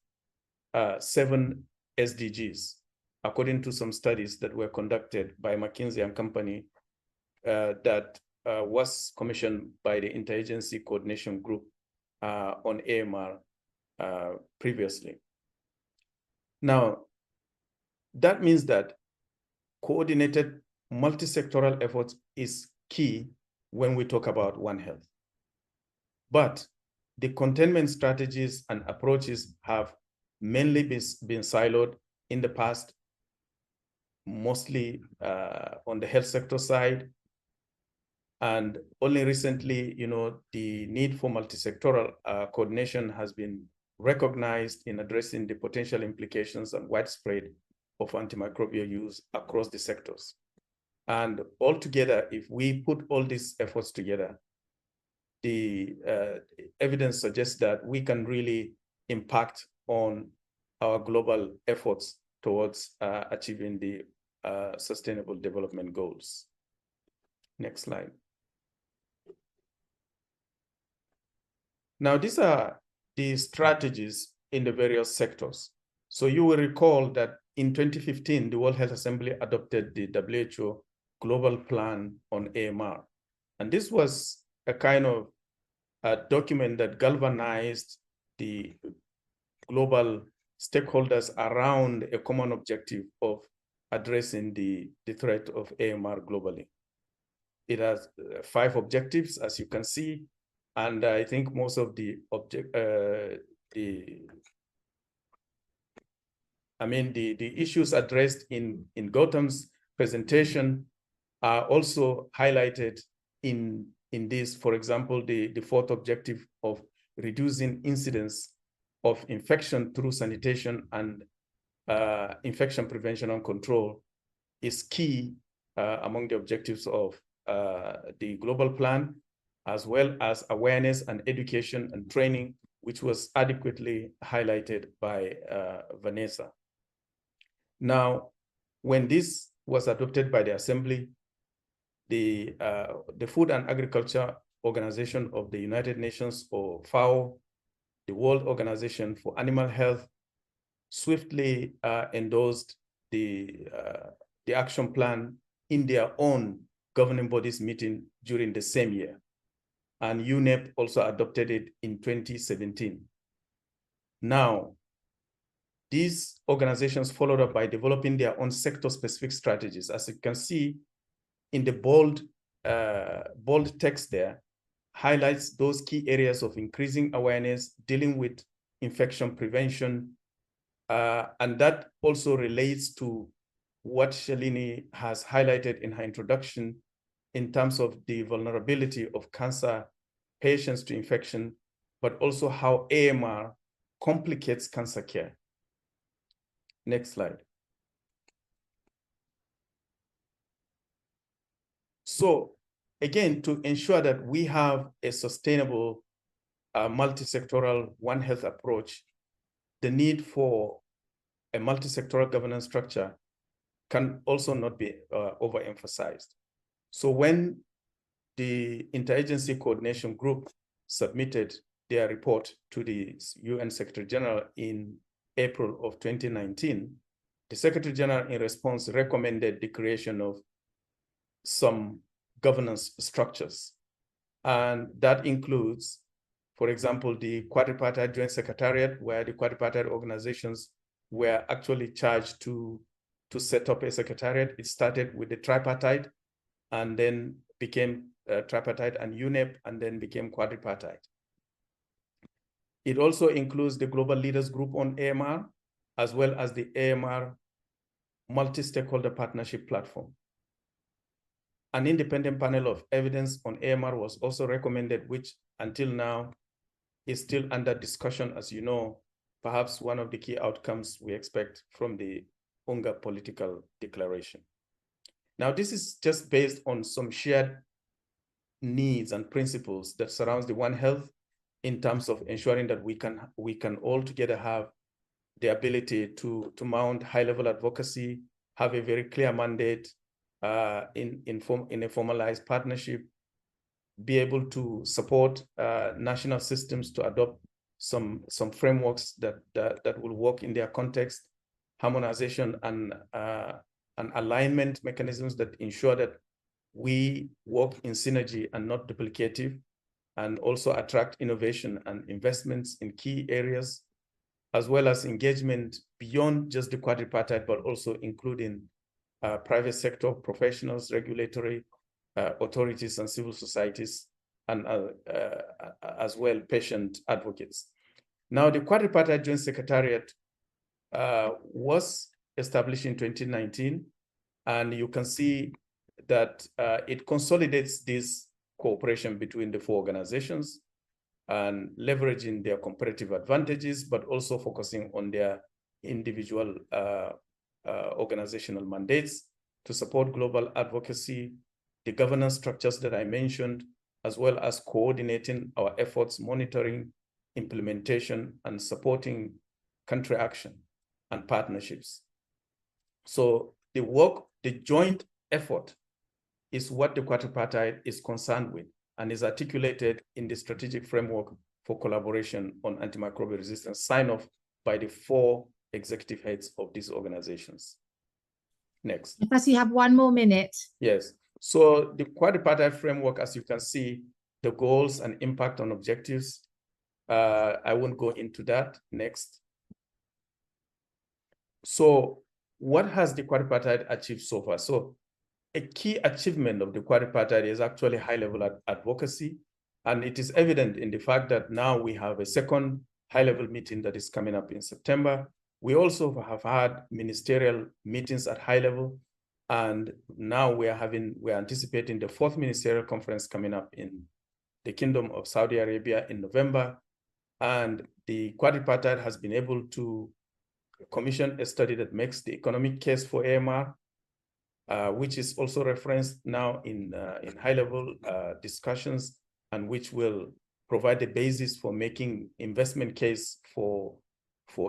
7 SDGs, according to some studies that were conducted by McKinsey and Company that was commissioned by the Interagency Coordination Group on AMR previously. Now, that means that coordinated multi-sectoral efforts is key when we talk about One Health. But the containment strategies and approaches have mainly been siloed in the past, mostly on the health sector side. And only recently, the need for multi-sectoral coordination has been recognized in addressing the potential implications and widespread of antimicrobial use across the sectors. And altogether, if we put all these efforts together, the evidence suggests that we can really impact on our global efforts towards achieving the Sustainable Development Goals. Next slide. Now, these are the strategies in the various sectors. So you will recall that in 2015, the World Health Assembly adopted the WHO Global Plan on AMR. And this was a kind of a document that galvanized the global stakeholders around a common objective of addressing the threat of AMR globally. It has 5 objectives, as you can see, and I think most of the issues addressed in Gautam's presentation are also highlighted in this. For example, the 4th objective of reducing incidence of infection through sanitation and infection prevention and control is key among the objectives of the global plan, as well as awareness and education and training, which was adequately highlighted by Vanessa. Now, when this was adopted by the Assembly, the Food and Agriculture Organization of the United Nations, or FAO, the World Organization for Animal Health, swiftly endorsed the action plan in their own governing bodies meeting during the same year. And UNEP also adopted it in 2017. Now, these organizations followed up by developing their own sector-specific strategies. As you can see in the bold text there, highlights those key areas of increasing awareness, dealing with infection prevention, and that also relates to what Shalini has highlighted in her introduction in terms of the vulnerability of cancer patients to infection, but also how AMR complicates cancer care. Next slide. So again, to ensure that we have a sustainable multi-sectoral One Health approach, the need for a multi-sectoral governance structure can also not be overemphasized. So when the Interagency Coordination Group submitted their report to the UN Secretary General in April of 2019, the Secretary General in response recommended the creation of some governance structures. And that includes, for example, the quadripartite joint secretariat, where the quadripartite organizations were actually charged to set up a secretariat. It started with the tripartite and then became tripartite and UNEP, and then became quadripartite. It also includes the Global Leaders Group on AMR, as well as the AMR Multi-Stakeholder Partnership Platform. An independent panel of evidence on AMR was also recommended, which until now is still under discussion. As you know, perhaps one of the key outcomes we expect from the UNGA political declaration. Now, this is just based on some shared needs and principles that surrounds the One Health in terms of ensuring that we can all together have the ability to mount high-level advocacy, have a very clear mandate in a formalized partnership, be able to support national systems to adopt some frameworks that will work in their context, harmonization and alignment mechanisms that ensure that we work in synergy and not duplicative, and also attract innovation and investments in key areas, as well as engagement beyond just the quadripartite, but also including private sector professionals, regulatory authorities and civil societies, and as well patient advocates. Now, the quadripartite joint secretariat was established in 2019, and you can see that it consolidates this cooperation between the four organizations and leveraging their comparative advantages, but also focusing on their individual organizational mandates to support global advocacy, the governance structures that I mentioned, as well as coordinating our efforts, monitoring, implementation, and supporting country action and partnerships. So the work, the joint effort is what the quadripartite is concerned with and is articulated in the strategic framework for collaboration on antimicrobial resistance, signed off by the 4 executive heads of these organizations. Next. Plus, you have 1 more minute. Yes. So the quadripartite framework, as you can see, the goals and impact on objectives. I won't go into that. Next. So what has the quadripartite achieved so far? So a key achievement of the quadripartite is actually high-level advocacy. And it is evident in the fact that now we have a second high-level meeting that is coming up in September. We also have had ministerial meetings at high level. And now we're anticipating the 4th ministerial conference coming up in the Kingdom of Saudi Arabia in November. And the quadripartite has been able to commission a study that makes the economic case for AMR, which is also referenced now in high-level discussions, and which will provide the basis for making investment case for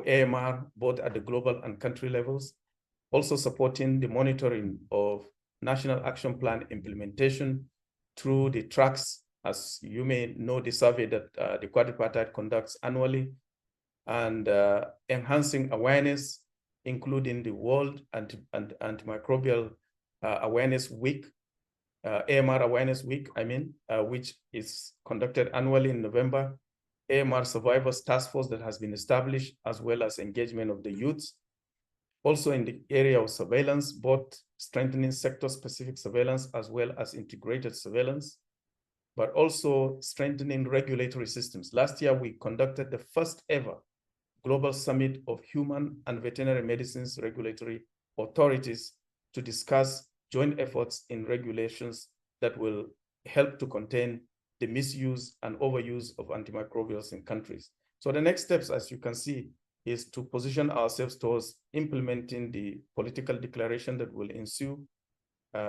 AMR, both at the global and country levels. Also supporting the monitoring of National Action Plan implementation through the tracks, as you may know, the survey that the quadripartite conducts annually, and enhancing awareness, including the World Antimicrobial Awareness Week, AMR Awareness Week, which is conducted annually in November, AMR Survivors Task Force that has been established, as well as engagement of the youths. Also in the area of surveillance, both strengthening sector-specific surveillance as well as integrated surveillance, but also strengthening regulatory systems. Last year, we conducted the first ever Global Summit of Human and Veterinary Medicines Regulatory Authorities to discuss joint efforts in regulations that will help to contain the misuse and overuse of antimicrobials in countries. So the next steps, as you can see, is to position ourselves towards implementing the political declaration that will ensue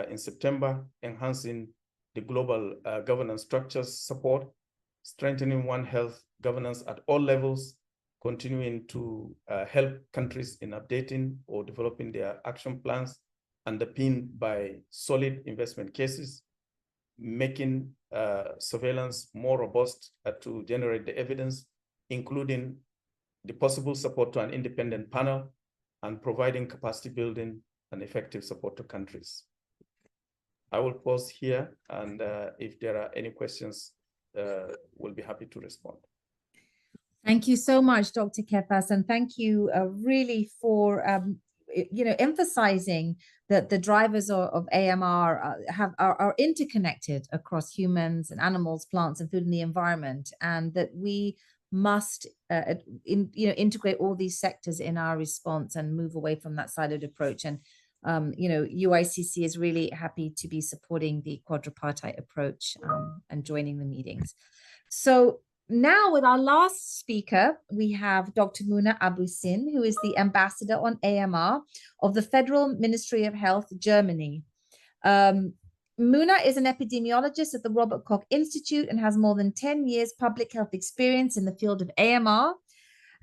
in September, enhancing the global governance structures support, strengthening One Health governance at all levels, continuing to help countries in updating or developing their action plans underpinned by solid investment cases, making surveillance more robust to generate the evidence, including the possible support to an independent panel, and providing capacity building and effective support to countries. I will pause here, and if there are any questions, we'll be happy to respond. Thank you so much, Dr. Kepas, and thank you really for emphasizing that the drivers of AMR are interconnected across humans and animals, plants, and food and the environment, and that we must integrate all these sectors in our response and move away from that siloed approach. And UICC is really happy to be supporting the quadripartite approach and joining the meetings. So now with our last speaker, we have Dr. Muna Abusin, who is the ambassador on AMR of the Federal Ministry of Health, Germany. Muna is an epidemiologist at the Robert Koch Institute and has more than 10 years public health experience in the field of AMR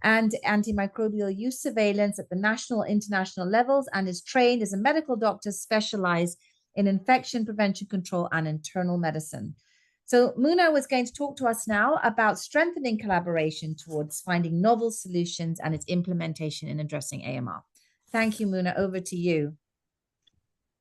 and antimicrobial use surveillance at the national and international levels, and is trained as a medical doctor specialized in infection prevention control and internal medicine. So Muna was going to talk to us now about strengthening collaboration towards finding novel solutions and its implementation in addressing AMR. Thank you, Muna. Over to you.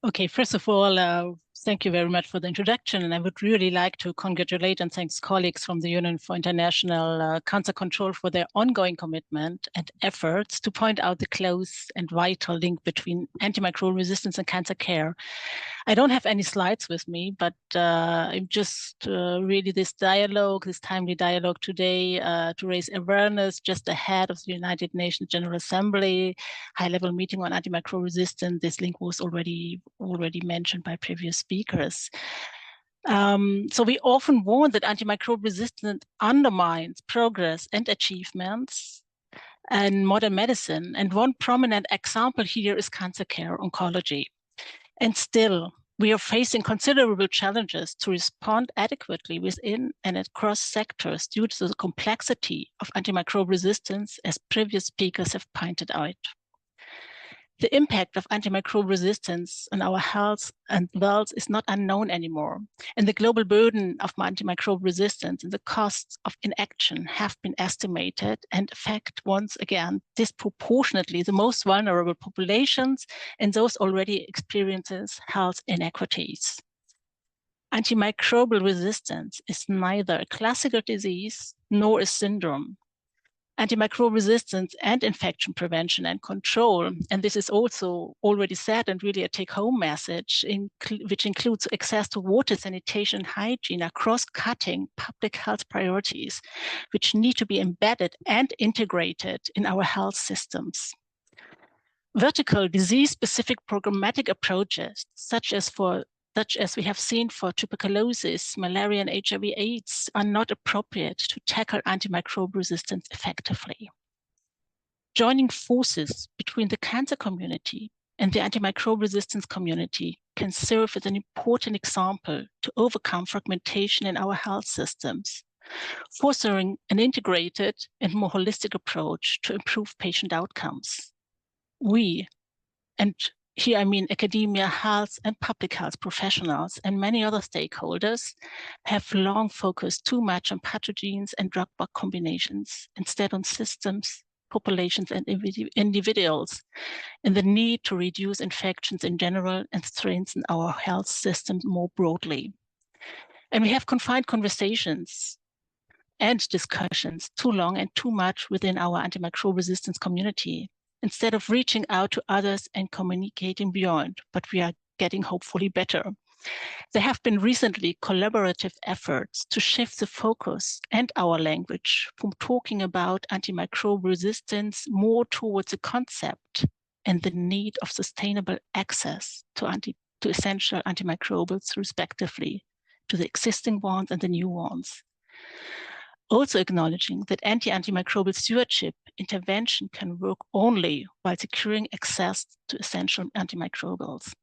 Okay, first of all, thank you very much for the introduction. And I would really like to congratulate and thank colleagues from the Union for International Cancer Control for their ongoing commitment and efforts to point out the close and vital link between antimicrobial resistance and cancer care. I don't have any slides with me, but I'm just really this timely dialogue today to raise awareness just ahead of the United Nations General Assembly high-level meeting on antimicrobial resistance. This link was already mentioned by previous speakers. So we often warn that antimicrobial resistance undermines progress and achievements in modern medicine. And one prominent example here is cancer care oncology. And still, we are facing considerable challenges to respond adequately within and across sectors due to the complexity of antimicrobial resistance, as previous speakers have pointed out. The impact of antimicrobial resistance on our health and wealth is not unknown anymore, and the global burden of antimicrobial resistance and the costs of inaction have been estimated and affect once again disproportionately the most vulnerable populations and those already experiencing health inequities. Antimicrobial resistance is neither a classical disease nor a syndrome. Antimicrobial resistance and infection prevention and control, and this is also already said and really a take-home message, which includes access to water, sanitation, hygiene, are cross-cutting public health priorities, which need to be embedded and integrated in our health systems. Vertical disease-specific programmatic approaches, such as we have seen for tuberculosis, malaria, and HIV/AIDS, are not appropriate to tackle antimicrobial resistance effectively. Joining forces between the cancer community and the antimicrobial resistance community can serve as an important example to overcome fragmentation in our health systems, fostering an integrated and more holistic approach to improve patient outcomes. We, and here I mean academia, health, and public health professionals, and many other stakeholders, have long focused too much on pathogens and drug-bug combinations, instead on systems, populations, and individuals, and the need to reduce infections in general and strengthen our health systems more broadly. And we have confined conversations and discussions too long and too much within our antimicrobial resistance community, instead of reaching out to others and communicating beyond, but we are getting hopefully better. There have been recently collaborative efforts to shift the focus and our language from talking about antimicrobial resistance more towards the concept and the need of sustainable access to essential antimicrobials, respectively, to the existing ones and the new ones. Also acknowledging that antimicrobial stewardship intervention can work only while securing access to essential antimicrobials.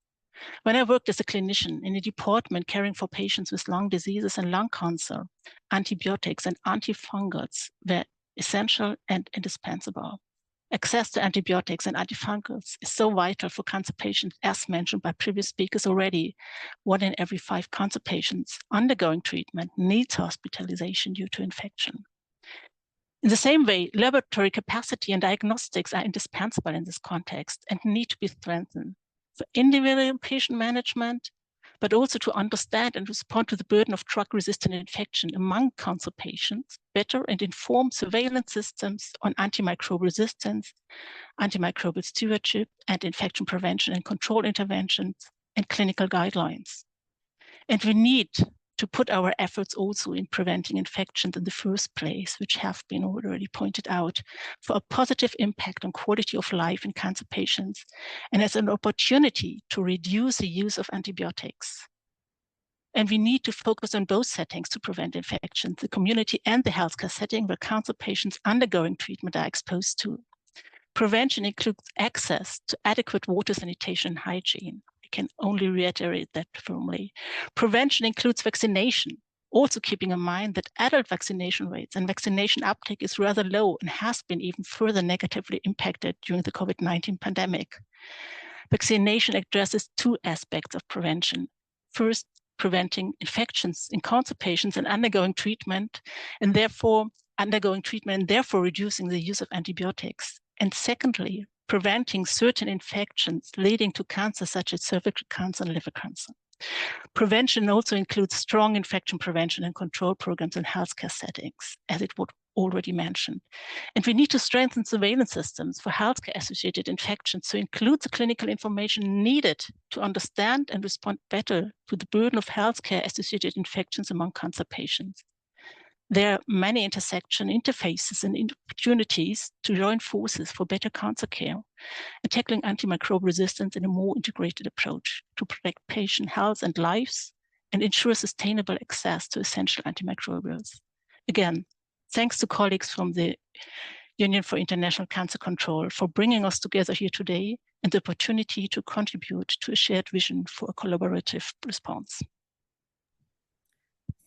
When I worked as a clinician in a department caring for patients with lung diseases and lung cancer, antibiotics and antifungals were essential and indispensable. Access to antibiotics and antifungals is so vital for cancer patients, as mentioned by previous speakers already. 1 in every 5 cancer patients undergoing treatment needs hospitalization due to infection. In the same way, laboratory capacity and diagnostics are indispensable in this context and need to be strengthened for individual patient management, but also to understand and respond to the burden of drug-resistant infection among cancer patients, better and inform surveillance systems on antimicrobial resistance, antimicrobial stewardship, and infection prevention and control interventions, and clinical guidelines. And we need to put our efforts also in preventing infections in the first place, which have been already pointed out, for a positive impact on quality of life in cancer patients, and as an opportunity to reduce the use of antibiotics. And we need to focus on both settings to prevent infections, the community and the healthcare setting where cancer patients undergoing treatment are exposed to. Prevention includes access to adequate water, sanitation, and hygiene. Can only reiterate that firmly. Prevention includes vaccination, also keeping in mind that adult vaccination rates and vaccination uptake is rather low and has been even further negatively impacted during the COVID-19 pandemic. Vaccination addresses 2 aspects of prevention. First, preventing infections in cancer patients and undergoing treatment, and therefore reducing the use of antibiotics. And secondly, preventing certain infections leading to cancer such as cervical cancer and liver cancer. Prevention also includes strong infection prevention and control programs in healthcare settings, as it was already mentioned. And we need to strengthen surveillance systems for healthcare-associated infections to include the clinical information needed to understand and respond better to the burden of healthcare-associated infections among cancer patients. There are many interfaces and opportunities to join forces for better cancer care and tackling antimicrobial resistance in a more integrated approach to protect patient health and lives and ensure sustainable access to essential antimicrobials. Again, thanks to colleagues from the Union for International Cancer Control for bringing us together here today and the opportunity to contribute to a shared vision for a collaborative response.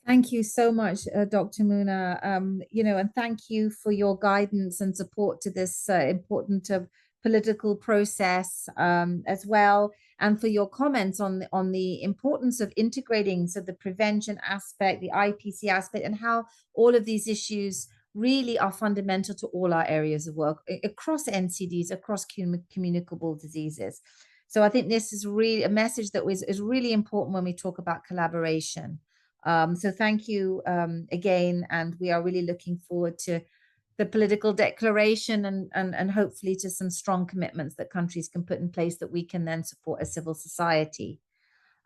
Thank you so much, Dr. Muna, and thank you for your guidance and support to this important political process as well, and for your comments on the importance of integrating the prevention aspect, the IPC aspect, and how all of these issues really are fundamental to all our areas of work across NCDs, across communicable diseases. So I think this is really a message that is really important when we talk about collaboration. So thank you again, and we are really looking forward to the political declaration and hopefully to some strong commitments that countries can put in place that we can then support as civil society.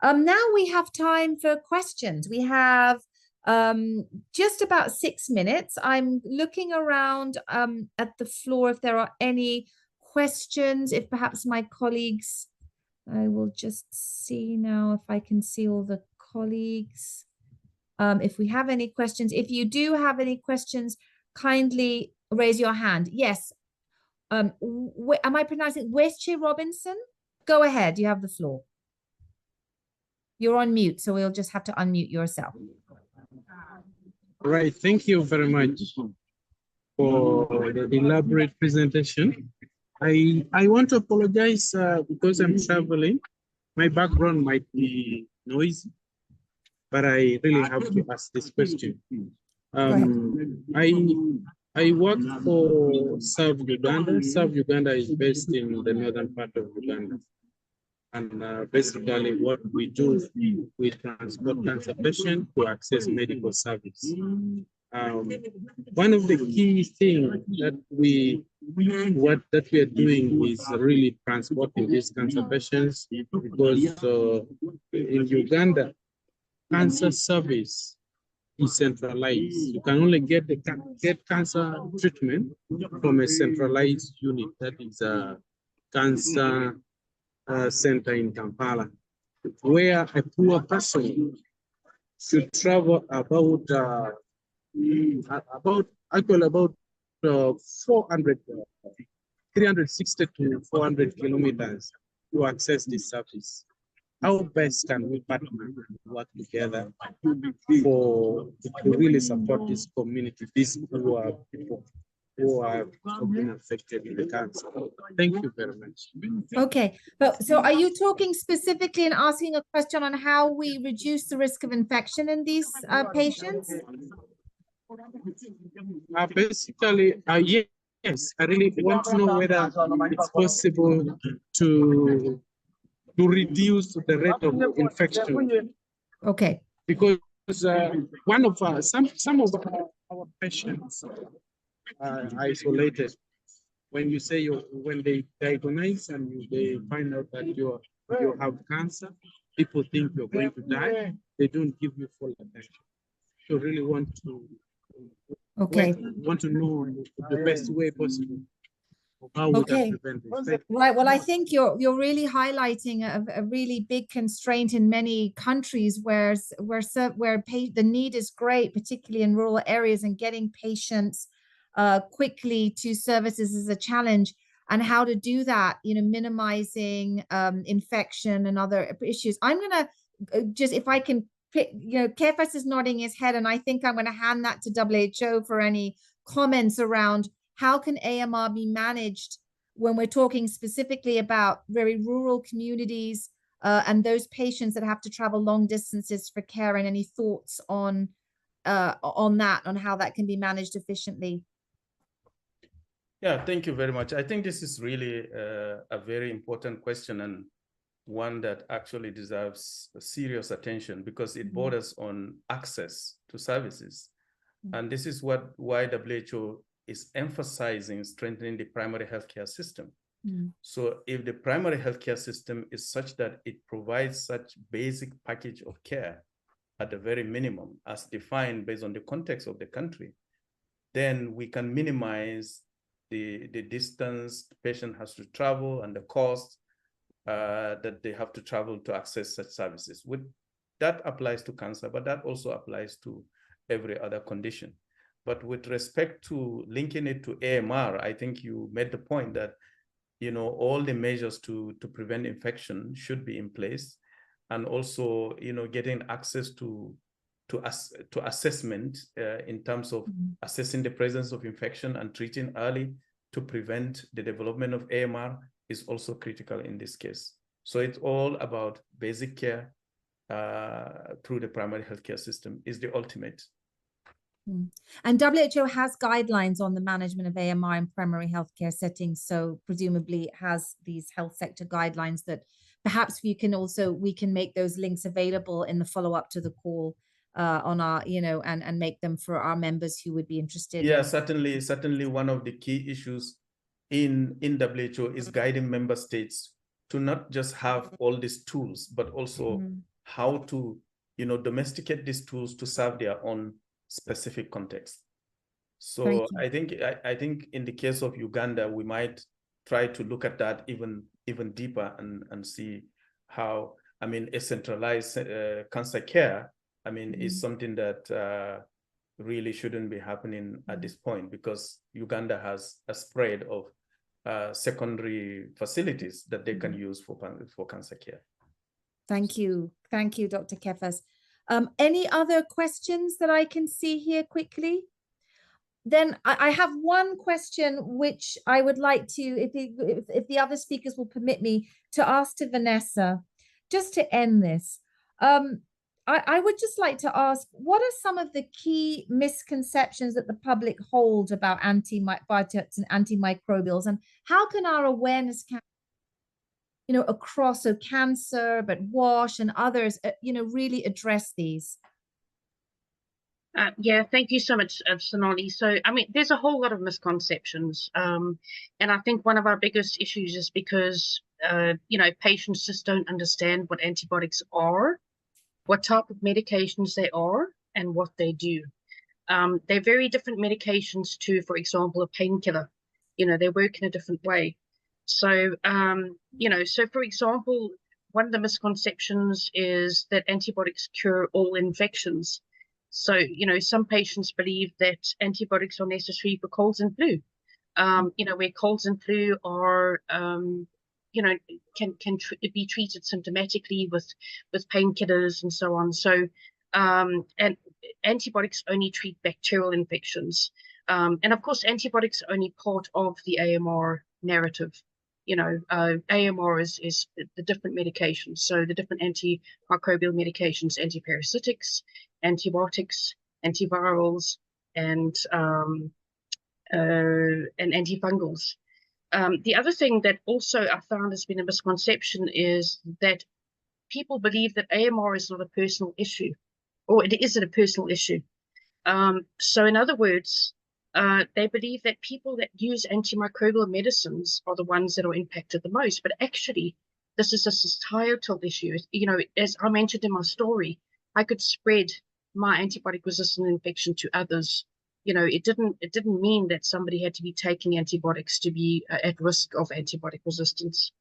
Now we have time for questions. We have just about 6 minutes. I'm looking around at the floor if there are any questions, if perhaps my colleagues, I will just see now if I can see all the colleagues. If we have any questions, if you do have any questions, kindly raise your hand. Yes. Am I pronouncing Weche Robinson? Go ahead. You have the floor. You're on mute, so we'll just have to unmute yourself. All right. Thank you very much for the elaborate presentation. I want to apologize because I'm traveling. My background might be noisy, but I really have to ask this question. I work for South Uganda. South Uganda is based in the northern part of Uganda. And basically what we do, we transport cancer patients to access medical service. One of the key things that we are doing is really transporting these cancer patients, because in Uganda, cancer service is centralized. You can only get cancer treatment from a centralized unit, that is a cancer center in Kampala, where a poor person should travel about 360 to 400 kilometers to access this service. How best can we partner and work together to really support this community, these poor people? who have been affected with the cancer. Thank you very much. Okay, but so are you talking specifically and asking a question on how we reduce the risk of infection in these patients? Basically, yes, I really want to know whether it's possible to reduce the rate of infection. Okay. Because one of some of our patients are isolated. When you say when they diagnose and they find out that you have cancer, people think you're going to die. They don't give you full attention. So really want to know the best way possible. How we can prevent this. Right. Well, I think you're really highlighting a really big constraint in many countries where the need is great, particularly in rural areas, and getting patients quickly to services is a challenge. And how to do that, minimizing infection and other issues. I'm gonna just, if I can, Kefas is nodding his head, and I think I'm going to hand that to WHO for any comments around how can AMR be managed when we're talking specifically about very rural communities and those patients that have to travel long distances for care, and any thoughts on that, on how that can be managed efficiently. Yeah, thank you very much. I think this is really a very important question, and one that actually deserves serious attention because it borders on access to services. And this is why WHO is emphasizing strengthening the primary healthcare system. So if the primary healthcare system is such that it provides such basic package of care at the very minimum, as defined based on the context of the country, then we can minimize the distance the patient has to travel and the cost that they have to travel to access such services. That applies to cancer, but that also applies to every other condition. But with respect to linking it to AMR, I think you made the point that all the measures to prevent infection should be in place, and also getting access to assessment in terms of assessing the presence of infection and treating early to prevent the development of AMR is also critical in this case. So it's all about basic care through the primary healthcare system is the ultimate. And WHO has guidelines on the management of AMR in primary healthcare settings, so presumably it has these health sector guidelines that perhaps we can make those links available in the follow-up to the call on our, and make them for our members who would be interested. Yeah, certainly one of the key issues in WHO is guiding member states to not just have all these tools, but also how to, domesticate these tools to serve their own specific context. So I think in the case of Uganda, we might try to look at that even deeper and see how, a centralized cancer care, is something that really shouldn't be happening at this point, because Uganda has a spread of secondary facilities that they can use for cancer care. Thank you, Dr. Kefas. Any other questions that I can see here quickly? Then I have one question which I would like to, if the other speakers will permit me, to ask to Vanessa, just to end this. I would just like to ask, what are some of the key misconceptions that the public hold about antibiotics and antimicrobials, and how can our awareness across cancer, but WASH and others, really address these? Yeah, thank you so much, Sonali. So, there's a whole lot of misconceptions. And I think one of our biggest issues is because, patients just don't understand what antibiotics are, what type of medications they are, and what they do. They're very different medications to, for example, a painkiller. They work in a different way. So, so for example, one of the misconceptions is that antibiotics cure all infections. So, some patients believe that antibiotics are necessary for colds and flu, where colds and flu are, can be treated symptomatically with painkillers and so on. So, and antibiotics only treat bacterial infections. And of course, antibiotics are only part of the AMR narrative. You know, AMR is the different medications. So the different antimicrobial medications, antiparasitics, antibiotics, antivirals, and antifungals. The other thing that also I found has been a misconception is that people believe that AMR is not a personal issue, or it isn't a personal issue. So in other words, they believe that people that use antimicrobial medicines are the ones that are impacted the most. But actually, this is a societal issue. You know, as I mentioned in my story, I could spread my antibiotic-resistant infection to others. You know, it didn't mean that somebody had to be taking antibiotics to be at risk of antibiotic resistance.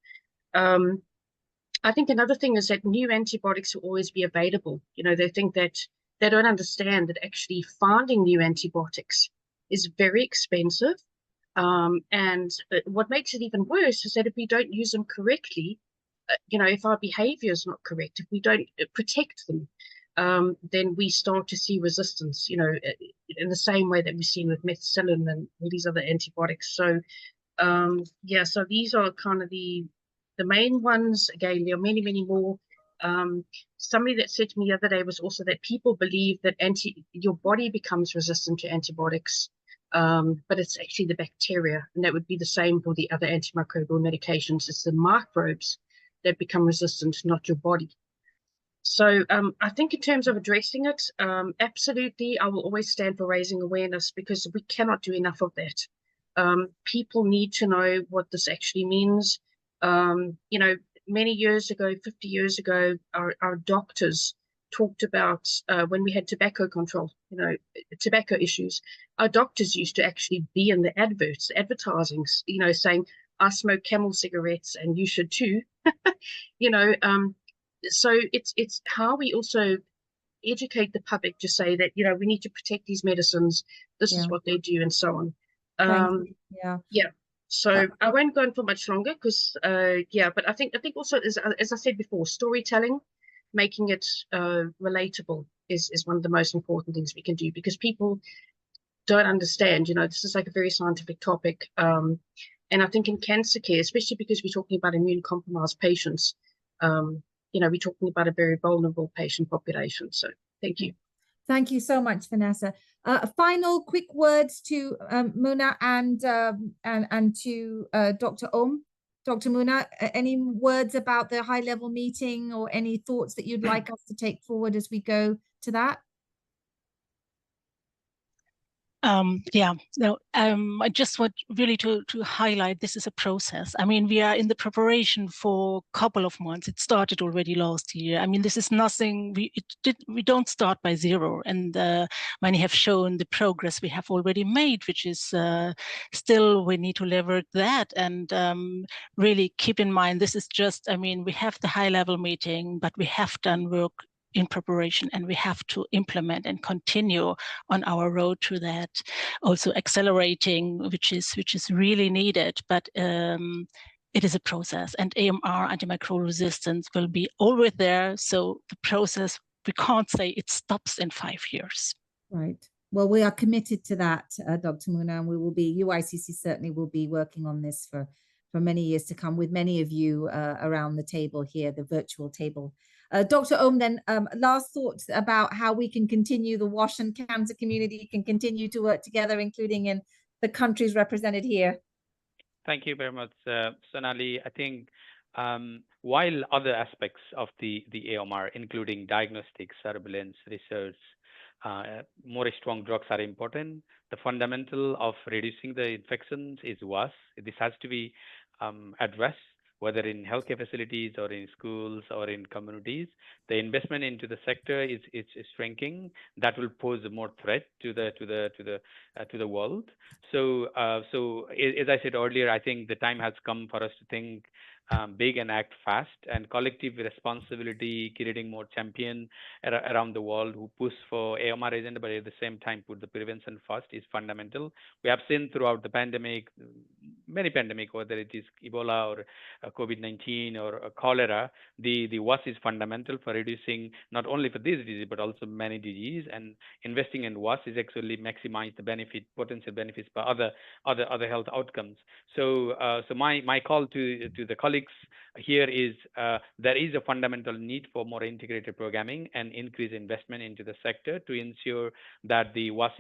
I think another thing is that new antibiotics will always be available. You know, they think that they don't understand that actually finding new antibiotics is very expensive. And what makes it even worse is that if we don't use them correctly, you know, if our behavior is not correct, if we don't protect them, then we start to see resistance, you know, in the same way that we've seen with methicillin and all these other antibiotics. So, yeah, so these are kind of the main ones. Again, there are many, many more. Somebody that said to me the other day was also that people believe that your body becomes resistant to antibiotics, but it's actually the bacteria, and that would be the same for the other antimicrobial medications. It's the microbes that become resistant, not your body. So I think in terms of addressing it, absolutely, I will always stand for raising awareness, because we cannot do enough of that. People need to know what this actually means. You know, many years ago, 50 years ago, our doctors talked about when we had tobacco control, you know, tobacco issues, our doctors used to actually be in the adverts, advertisings, you know, saying, I smoke Camel cigarettes and you should too. You know, so it's how we also educate the public to say that, you know, we need to protect these medicines. This is what they do, and so on. Yeah. So I won't go on for much longer, because yeah, but I think also, as I said before, storytelling, making it relatable is one of the most important things we can do, because people don't understand. You know, this is like a very scientific topic, and I think in cancer care, especially because we're talking about immune compromised patients, you know, we're talking about a very vulnerable patient population. So thank you. Thank you so much, Vanessa. Final quick words to Muna and to Dr. Om. Dr. Muna, any words about the high-level meeting, or any thoughts that you'd like us to take forward as we go to that? Yeah, no, I just want really to highlight, this is a process. I mean, we are in the preparation for a couple of months. It started already last year. I mean, this is nothing, we don't start by zero. And many have shown the progress we have already made, which is still, we need to leverage that, and really keep in mind, this is just, I mean, we have the high-level meeting, but we have done work in preparation, and we have to implement and continue on our road to that. Also accelerating, which is really needed, but it is a process, and AMR, antimicrobial resistance, will be always there. So the process, we can't say it stops in 5 years. Right. Well, we are committed to that, Dr. Muna, and we will be, UICC certainly will be working on this for many years to come, with many of you around the table here, the virtual table. Dr. Om, then last thoughts about how we can continue, the WASH and cancer community can continue to work together, including in the countries represented here. Thank you very much, Sonali. I think while other aspects of the AMR, including diagnostics, surveillance, research, more strong drugs are important, the fundamental of reducing the infections is WAS. This has to be addressed, whether in healthcare facilities or in schools or in communities. The investment into the sector is shrinking. That will pose more threat to the world. So as I said earlier, I think the time has come for us to think big and act fast, and collective responsibility, creating more champion around the world who push for AMR agenda, but at the same time put the prevention first is fundamental. We have seen throughout the pandemic, many pandemic, whether it is Ebola or COVID-19 or cholera, the WAS is fundamental for reducing not only for this disease but also many diseases. And investing in WAS is actually maximize the benefit, potential benefits for other health outcomes. So so my call to the colleagues here is there is a fundamental need for more integrated programming and increased investment into the sector to ensure that the WAS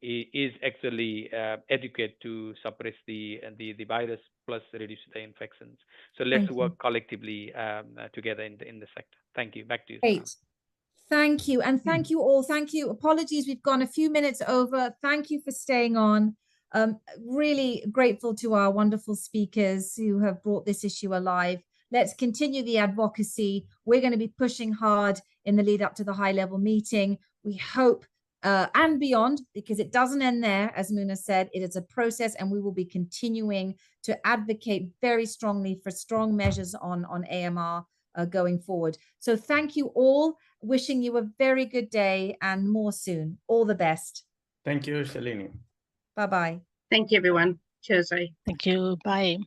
is actually adequate to suppress the virus plus reduce the infections. So let's work collectively together in the sector. Thank you. Back to you. Great. Thank you. And thank you all. Thank you. Apologies, we've gone a few minutes over. Thank you for staying on. Really grateful to our wonderful speakers who have brought this issue alive. Let's continue the advocacy. We're going to be pushing hard in the lead up to the high-level meeting. We hope and beyond, because it doesn't end there. As Muna said, it is a process, and we will be continuing to advocate very strongly for strong measures on AMR going forward. So thank you all. Wishing you a very good day and more soon. All the best. Thank you, Shalini. Bye-bye. Thank you, everyone. Cheers. Thank you. Bye.